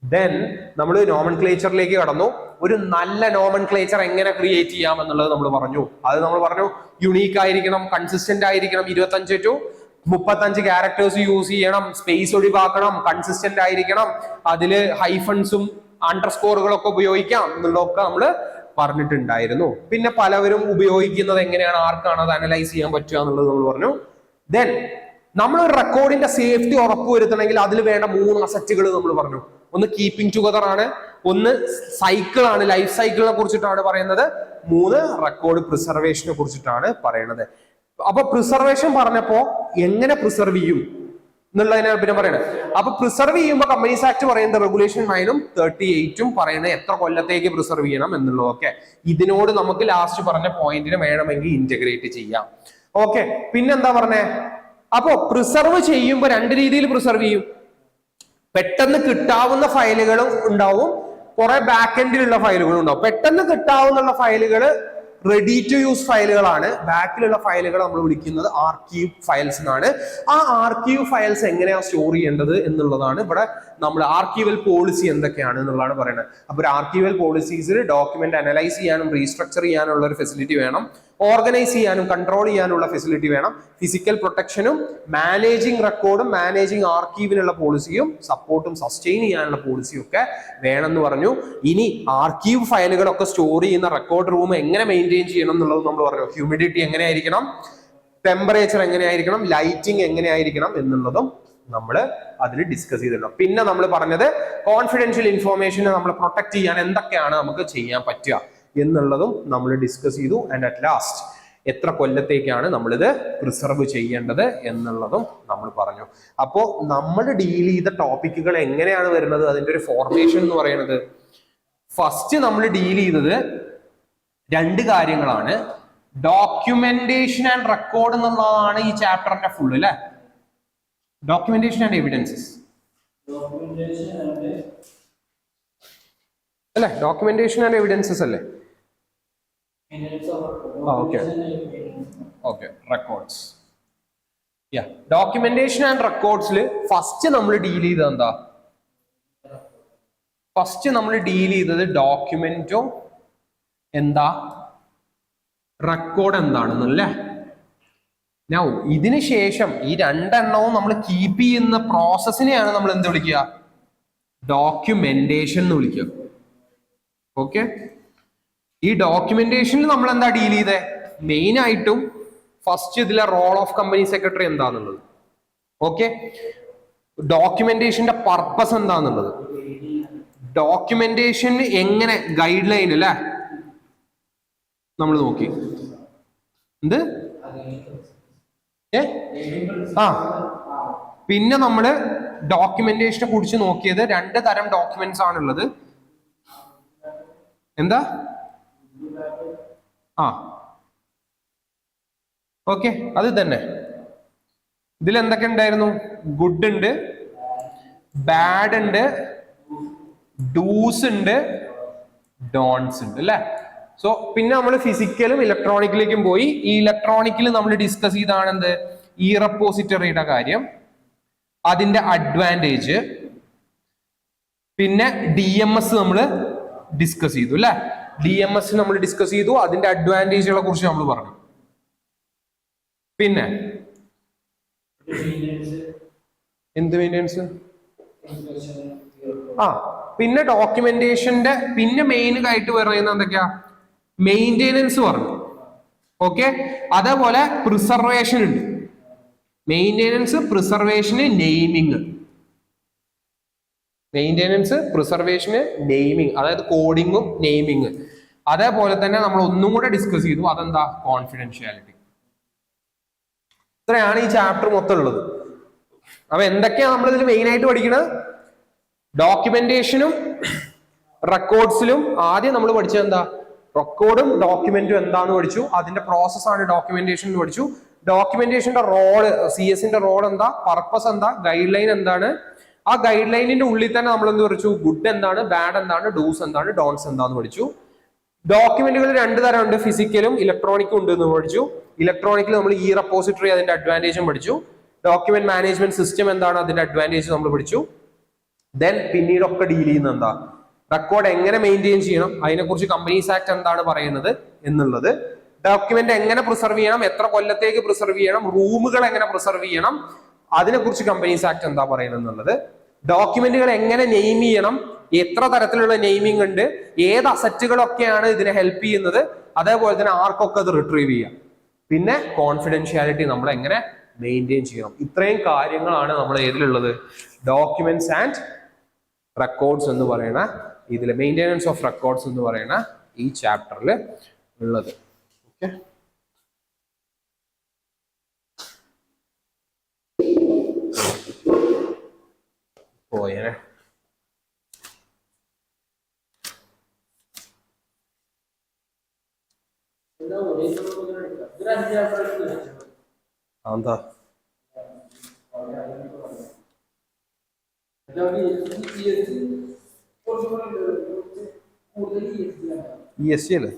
ദെൻ നമ്മൾ നോമൻക്ലേച്ചറിലേക്ക് കടന്നു. ഒരു നല്ല നോമൻക്ലേച്ചർ എങ്ങനെ ക്രിയേറ്റ് ചെയ്യാം എന്നുള്ളത് നമ്മൾ പറഞ്ഞു. അത് നമ്മൾ പറഞ്ഞു യുണീക്ക് ആയിരിക്കണം, കൺസിസ്റ്റന്റ് ആയിരിക്കണം, 25 to 35 ക്യാരക്ടേഴ്സ് യൂസ് ചെയ്യണം, സ്പേസ് ഒഴിവാക്കണം, കൺസിസ്റ്റന്റ് ആയിരിക്കണം, അതില് ഹൈഫൺസും അണ്ടർസ്കോറുകളൊക്കെ ഉപയോഗിക്കാം എന്നുള്ളതൊക്കെ നമ്മൾ പറഞ്ഞിട്ടുണ്ടായിരുന്നു. പിന്നെ പലവരും ഉപയോഗിക്കുന്നത് എങ്ങനെയാണ്, ആർക്കാണ് അത് അനലൈസ് ചെയ്യാൻ പറ്റുക എന്നുള്ളത് നമ്മൾ പറഞ്ഞു. ദെൻ നമ്മൾ ഒരു റെക്കോർഡിന്റെ സേഫ്റ്റി ഉറപ്പുവരുത്തണമെങ്കിൽ അതിൽ വേണ്ട 3 അസറ്റുകൾ നമ്മൾ പറഞ്ഞു. ഒന്ന് കീപ്പിംഗ് ടുഗദർ ആണ്, ഒന്ന് സൈക്കിൾ ആണ്, ലൈഫ് സൈക്കിളിനെ കുറിച്ചിട്ടാണ് പറയുന്നത്, 3 റെക്കോർഡ് പ്രിസർവേഷനെ കുറിച്ചിട്ടാണ് പറയുന്നത്. അപ്പൊ പ്രിസർവേഷൻ പറഞ്ഞപ്പോ എങ്ങനെ പ്രിസർവ് ചെയ്യും എന്നുള്ളതിനെ പിന്നെ പറയണത്. അപ്പൊ പ്രിസർവ് ചെയ്യുമ്പോൾ കമ്പനീസ് ആക്ട് പറയുന്നത് റെഗുലേഷൻ 9 38 പറയുന്നത് എത്ര കൊല്ലത്തേക്ക് പ്രിസർവ് ചെയ്യണം എന്നുള്ളതൊക്കെ. ഇതിനോട് നമുക്ക് ലാസ്റ്റ് പറഞ്ഞ പോയിന്റിനെ വേണമെങ്കിൽ ഇന്റഗ്രേറ്റ് ചെയ്യാം. ഓക്കെ, പിന്നെന്താ പറഞ്ഞേ? അപ്പോ പ്രിസർവ് ചെയ്യുമ്പോൾ 2 രീതിയിൽ പ്രിസർവ് ചെയ്യും. പെട്ടെന്ന് കിട്ടാവുന്ന ഫയലുകളും ഉണ്ടാവും, കുറെ ബാക്ക് എൻഡിലുള്ള ഫയലുകളും ഉണ്ടാവും. പെട്ടെന്ന് കിട്ടാവുന്ന ഫയലുകൾ റെഡി ടു യൂസ് ഫയലുകളാണ്. ബാക്കിലുള്ള ഫയലുകൾ നമ്മൾ വിളിക്കുന്നത് ആർക്കീവ് ഫയൽസ് എന്നാണ്. ആ ആർക്കീവ് ഫയൽസ് എങ്ങനെയാണ് സ്റ്റോർ ചെയ്യേണ്ടത് എന്നുള്ളതാണ് ഇവിടെ നമ്മൾ ആർക്കീവൽ പോളിസി എന്തൊക്കെയാണ് എന്നുള്ളതാണ് പറയുന്നത്. അപ്പൊ ഒരു ആർക്കീവൽ പോളിസീസിൽ ഡോക്യുമെന്റ് അനലൈസ് ചെയ്യാനും റീസ്ട്രക്ചർ ചെയ്യാനുള്ള ഒരു ഫെസിലിറ്റി വേണം, ഓർഗനൈസ് ചെയ്യാനും കൺട്രോൾ ചെയ്യാനുള്ള ഫെസിലിറ്റി വേണം, ഫിസിക്കൽ പ്രൊട്ടക്ഷനും മാനേജിങ് റെക്കോർഡും മാനേജിങ് ആർക്കീവിനുള്ള പോളിസിയും സപ്പോർട്ടും സസ്റ്റെയിൻ ചെയ്യാനുള്ള പോളിസിയും ഒക്കെ വേണമെന്ന് പറഞ്ഞു. ഇനി ആർക്കീവ് ഫയലുകളൊക്കെ സ്റ്റോർ ചെയ്യുന്ന റെക്കോർഡ് റൂം എങ്ങനെ മെയിൻറ്റെയിൻ ചെയ്യണം എന്നുള്ളത് നമ്മൾ പറഞ്ഞു. ഹ്യൂമിഡിറ്റി എങ്ങനെയായിരിക്കണം, ടെമ്പറേച്ചർ എങ്ങനെയായിരിക്കണം, ലൈറ്റിംഗ് എങ്ങനെയായിരിക്കണം എന്നുള്ളതും നമ്മൾ അതിൽ ഡിസ്കസ് ചെയ്തിട്ടുണ്ട്. പിന്നെ നമ്മൾ പറഞ്ഞത് കോൺഫിഡൻഷ്യൽ ഇൻഫോർമേഷനെ നമ്മൾ പ്രൊട്ടക്ട് ചെയ്യാൻ എന്തൊക്കെയാണ് നമുക്ക് ചെയ്യാൻ പറ്റുക എന്നുള്ളതും നമ്മൾ ഡിസ്കസ് ചെയ്തു. ആൻഡ് അറ്റ് ലാസ്റ്റ് എത്ര കൊല്ലത്തേക്കാണ് നമ്മളിത് പ്രിസർവ് ചെയ്യേണ്ടത് എന്നുള്ളതും നമ്മൾ പറഞ്ഞു. അപ്പോൾ നമ്മൾ ഡീൽ ചെയ്ത ടോപ്പിക്കുകൾ എങ്ങനെയാണ് വരുന്നത്, അതിന്റെ ഒരു ഫോർമേഷൻ എന്ന് പറയുന്നത്, ഫസ്റ്റ് നമ്മൾ ഡീൽ ചെയ്തത് രണ്ട് കാര്യങ്ങളാണ്. ഡോക്യുമെന്റേഷൻ ആൻഡ് റെക്കോർഡ് എന്നുള്ളതാണ് ഈ ചാപ്റ്ററിന്റെ ഫുൾ അല്ലെ. ഡോക്യുമെന്റേഷൻ ആൻഡ് എവിഡൻസസ് അല്ലെ, ഡോക്യുമെന്റേഷൻ ആൻഡ് എവിഡൻസസ് അല്ലേ. Okay records. ഡോക്യുമെന്റേഷൻ ആൻഡ് റെക്കോർഡ്സിൽ ഫസ്റ്റ് നമ്മൾ ഡീൽ ചെയ്തത് എന്താ? ഫസ്റ്റ് നമ്മൾ ഡീൽ ചെയ്തത് ഡോക്യുമെന്റോ എന്താ റെക്കോർഡ് എന്താണെന്നല്ലേ. നൗ ഇതിന് ശേഷം ഈ രണ്ടെണ്ണവും നമ്മൾ കീപ്പ് ചെയ്യുന്ന പ്രോസസ്സിനെയാണ് നമ്മൾ എന്ത് വിളിക്കുക? ഡോക്യുമെന്റേഷൻ എന്ന് വിളിക്കുക. ഓക്കെ, ഈ ഡോക്യുമെന്റേഷനിൽ നമ്മൾ എന്താ ഡീൽ ചെയ്തേ? മെയിൻ ആയിട്ടും ഫസ്റ്റ് ഇതിലെ റോൾ ഓഫ് കമ്പനി സെക്രട്ടറി എന്താന്നുള്ളത്. ഓക്കെ, ഡോക്യുമെന്റേഷന്റെ പർപ്പസ് എന്താന്നുള്ളത്, ഡോക്യുമെന്റേഷൻ എങ്ങനെ ഗൈഡ് ലൈൻ അല്ലേ നമ്മൾ നോക്കി. എന്ത് പിന്നെ നമ്മള് ഡോക്യുമെന്റേഷനെ കുറിച്ച് നോക്കിയത് രണ്ട് തരം ഡോക്യുമെന്റ്സ് ആണുള്ളത്. എന്താ? ഓക്കെ, അത് തന്നെ. ഇതിൽ എന്തൊക്കെ ഉണ്ടായിരുന്നു? ഗുഡ് ഉണ്ട്, ബാഡ് ഉണ്ട്, ഡൂസ് ഉണ്ട്, ഡോൺസ് ഉണ്ട് അല്ലെ. സോ പിന്നെ നമ്മൾ ഫിസിക്കലും ഇലക്ട്രോണിക്കിലേക്കും പോയി. ഈ ഇലക്ട്രോണിക്കിൽ നമ്മൾ ഡിസ്കസ് ചെയ്താണ് എന്ത്? ഈ റെപ്പോസിറ്ററിയുടെ കാര്യം, അതിന്റെ അഡ്വാൻറ്റേജ്, പിന്നെ DMS നമ്മൾ ഡിസ്കസ് ചെയ്തു അല്ലെ. DMS നമ്മൾ ഡിസ്കസ് ചെയ്തു, അതിന്റെ അഡ്വാൻറ്റേജുകളെ കുറിച്ച് നമ്മൾ പറഞ്ഞു. പിന്നെ എന്ത് മെയിൻ്റെനൻസ്? പിന്നെ ഡോക്യുമെന്റേഷന്റെ പിന്നെ മെയിൻ ആയിട്ട് പറയുന്നത് എന്തൊക്കെയാ? മെയിൻ്റെനൻസ് പറഞ്ഞു. ഓക്കെ, അതേപോലെ പ്രിസർവേഷൻ ഉണ്ട്. മെയിൻ്റെനൻസ്, പ്രിസർവേഷന്, നെയിമിങ്. മെയിൻ്റെനൻസ്, പ്രിസർവേഷന്, നെയിമിങ്, അതായത് കോഡിങ്ങും നെയിമിങ്. അതേപോലെ തന്നെ നമ്മൾ ഒന്നും കൂടെ ഡിസ്കസ് ചെയ്തു, അതെന്താ? കോൺഫിഡൻഷ്യാലിറ്റി. ഇത്രയാണ് ഈ ചാപ്റ്റർ മൊത്തം ഉള്ളത്. അപ്പൊ എന്തൊക്കെയാണ് നമ്മൾ ഇതിൽ മെയിൻ ആയിട്ട് പഠിക്കുന്നത്? ഡോക്യുമെന്റേഷനും റെക്കോർഡ്സിലും ആദ്യം നമ്മൾ പഠിച്ചത് എന്താ? റെക്കോർഡും ഡോക്യുമെന്റും എന്താന്ന് പഠിച്ചു, അതിന്റെ പ്രോസസ്സാണ് ഡോക്യുമെന്റേഷൻ പഠിച്ചു. ഡോക്യുമെന്റേഷന്റെ റോള്, CS-ന്റെ റോൾ എന്താ, പർപ്പസ് എന്താ, ഗൈഡ് ലൈൻ എന്താണ്, ആ ഗൈഡ് ലൈനിന്റെ ഉള്ളിൽ തന്നെ നമ്മൾ എന്ത് പഠിച്ചു? ഗുഡ് എന്താണ്, ബാഡ് എന്താണ്, ഡൂസ് എന്താണ്, ഡോൺസ് എന്താന്ന് പഠിച്ചു. ഡോക്യുമെന്റുകൾ രണ്ട് തരമുണ്ട്, ഫിസിക്കലും ഇലക്ട്രോണിക്കും ഉണ്ട് എന്ന് പഠിച്ചു. ഇലക്ട്രോണിക്കിൽ നമ്മൾ ഈ റെപ്പോസിറ്ററി അതിന്റെ അഡ്വാൻറ്റേജും പഠിച്ചു. ഡോക്യുമെന്റ് മാനേജ്മെന്റ് സിസ്റ്റം എന്താണ്, അതിന്റെ അഡ്വാൻറ്റേജ് നമ്മൾ പഠിച്ചു. ദെൻ പിന്നീടൊക്കെ ഡീൽ ചെയ്യുന്ന എന്താ? റെക്കോർഡ് എങ്ങനെ മെയിൻറ്റെയിൻ ചെയ്യണം, അതിനെക്കുറിച്ച് കമ്പനീസ് ആക്ട് എന്താണ് പറയുന്നത് എന്നുള്ളത്. ഡോക്യുമെന്റ് എങ്ങനെ പ്രിസർവ് ചെയ്യണം, എത്ര കൊല്ലത്തേക്ക് പ്രിസർവ് ചെയ്യണം, റൂമുകൾ എങ്ങനെ പ്രിസർവ് ചെയ്യണം, അതിനെക്കുറിച്ച് കമ്പനീസ് ആക്ട് എന്താ പറയുന്നത് എന്നുള്ളത്. ഡോക്യുമെന്റുകൾ എങ്ങനെ നെയിം ചെയ്യണം, എത്ര തരത്തിലുള്ള നെയിമിംഗ് ഉണ്ട്, ഏത് അസറ്റുകളൊക്കെയാണ് ഇതിനെ ഹെൽപ്പ് ചെയ്യുന്നത്, അതേപോലെ തന്നെ ആർക്കൊക്കെ അത് റിട്രീവ് ചെയ്യാം. പിന്നെ കോൺഫിഡൻഷ്യാലിറ്റി നമ്മൾ എങ്ങനെ മെയിൻറ്റെയിൻ ചെയ്യണം. ഇത്രയും കാര്യങ്ങളാണ് നമ്മൾ ഏതിലുള്ളത്? ഡോക്യുമെന്റ്സ് ആൻഡ് റെക്കോർഡ്സ് എന്ന് പറയുന്ന ഇതിൽ, മെയിൻ്റെനൻസ് ഓഫ് റെക്കോർഡ്സ് എന്ന് പറയുന്ന ഈ ചാപ്റ്ററിൽ ഉള്ളത്. ഓക്കെ, പോയേ എന്താ ESG അല്ലേ?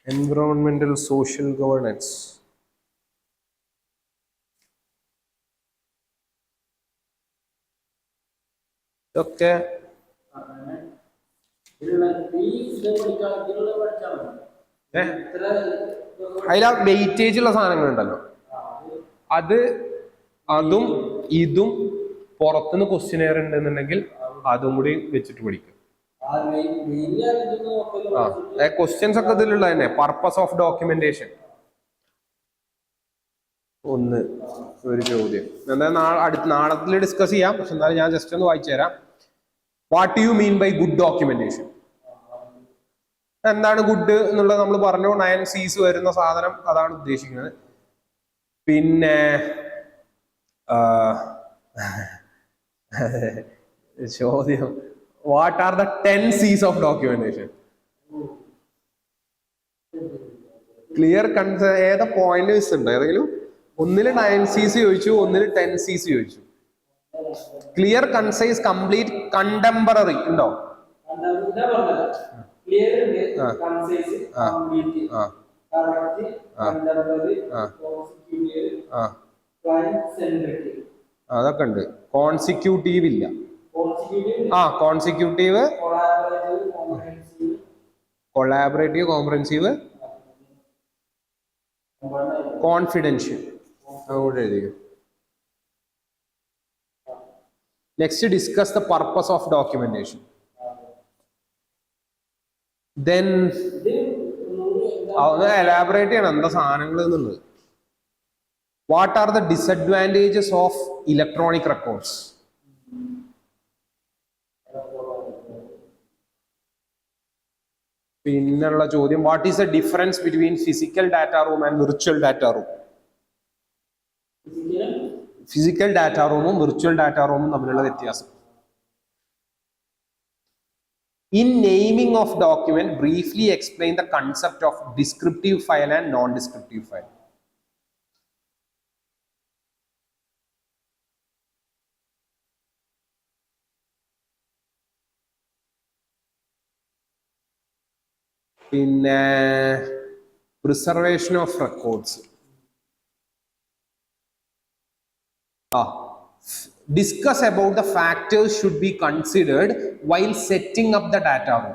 Environmental social governance. ഇതൊക്കെ അതിലാ വെയിറ്റേജ് ഉള്ള സാധനങ്ങൾ ഉണ്ടല്ലോ, അതും ഇതും പുറത്തുനിന്ന് ക്വസ്റ്റ്യനെയർ ഉണ്ടെന്നുണ്ടെങ്കിൽ അതും കൂടി വെച്ചിട്ട് പഠിക്കും. ക്വസ്റ്റ്യൻസ് ഒക്കെ ഇതിലുള്ള തന്നെ. പർപ്പസ് ഓഫ് ഡോക്യുമെന്റേഷൻ ഒന്ന് ഒരു ചോദ്യം എന്തായാലും നാളത്തിൽ ഡിസ്കസ് ചെയ്യാം. പക്ഷെ എന്നാലും ഞാൻ ജസ്റ്റ് ഒന്ന് വായിച്ചു തരാം. What do you mean bye good documentation? എന്താണ് ഗുഡ് എന്നുള്ളത് നമ്മൾ പറഞ്ഞു. 9 C's വരുന്ന സാധനം അതാണ് ഉദ്ദേശിക്കുന്നത്. പിന്നെ ചോദ്യം, what are the 10 C's of documentation? Clear ഏതാ പോയിന്റ് മിസ് ഉണ്ടോ ഏതെങ്കിലും? ഒന്നില് 9cc ചോദിച്ചു, ഒന്നില് 10cc ചോദിച്ചു. ക്ലിയർ, കൺസൈസ്, കംപ്ലീറ്റ്, കണ്ടംപററി ഉണ്ടോ? അതൊക്കെ ഉണ്ട്. കോൺസിക്യൂട്ടീവ് ഇല്ല. Consecutive, collaborative, comprehensive, confidential. അങ്ങോട്ട് എഴുതിയോ. Next, discuss the purpose of documentation. Then ഒന്ന് എലാബറേറ്റ് ചെയ്യണം എന്താ സാധനങ്ങൾ എന്നുള്ളത്. What are the disadvantages of electronic records? പിന്നുള്ള ചോദ്യം, what is the difference between physical data room and virtual data room? Physical data റൂമും വിർച്വൽ ഡാറ്റ റൂമും തമ്മിലുള്ള വ്യത്യാസം. In naming of document, briefly explain the concept of descriptive file and non-descriptive file. പിന്നെ preservation of records. Discuss about the factors should be considered while setting up the data room.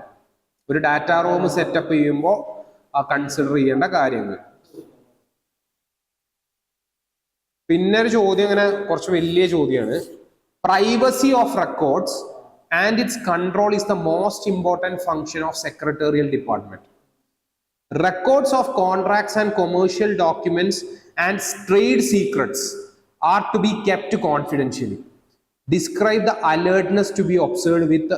ഒരു data room setup ചെയ്യുമ്പോൾ consider ചെയ്യേണ്ട കാര്യങ്ങൾ. പിന്നെ ഒരു ചോദ്യം ഇങ്ങനെ കുറച്ച് വലിയ ചോദ്യമാണ്. Privacy of records and it's control is the most important function of secretarial department. Records of contracts and commercial documents and trade secrets are to be kept confidentially. Describe the alertness to be observed with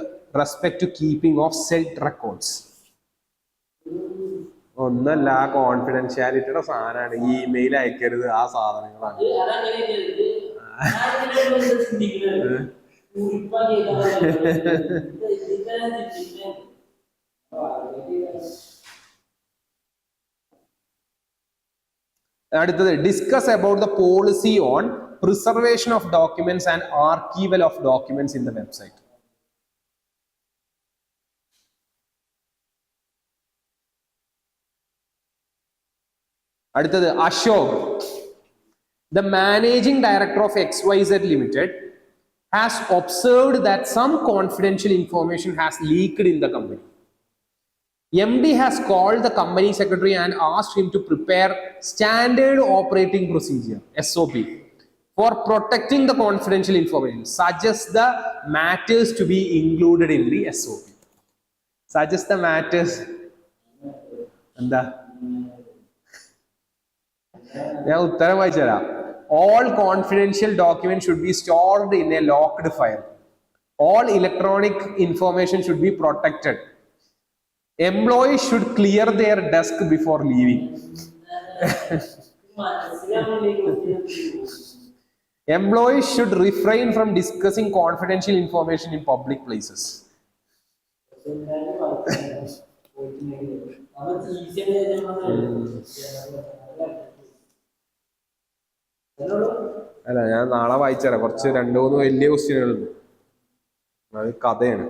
respect to keeping of said records. ഒന്നല്ല, കോൺഫിഡൻഷ്യാലിറ്റിയുടെ സാധനമാണ്. Email അയക്കരുത്, ആ സാധനങ്ങളാണ്. അടുത്തത്, discuss about the policy on preservation of documents and archival of documents in the website. അടുത്തത്, Ashok, the managing director of XYZ Limited has observed that some confidential information has leaked in the company. MD has called the company secretary and asked him to prepare standard operating procedure SOP for protecting the confidential information. Suggest the matters to be included in the SOP. Suggest the matters. എന്താ? ഞാൻ ഉത്തരം വായിച്ചുതരാം. All confidential documents should be stored in a locked file. All electronic information should be protected. Employees should clear their desk before leaving. Employees should refrain from discussing confidential information in public places. അല്ല, ഞാൻ നാളെ വായിച്ചുതരാം. കുറച്ച് 2-3 വലിയ ക്വസ്റ്റ്യനുകളുണ്ട്. അത് കഥയാണ്.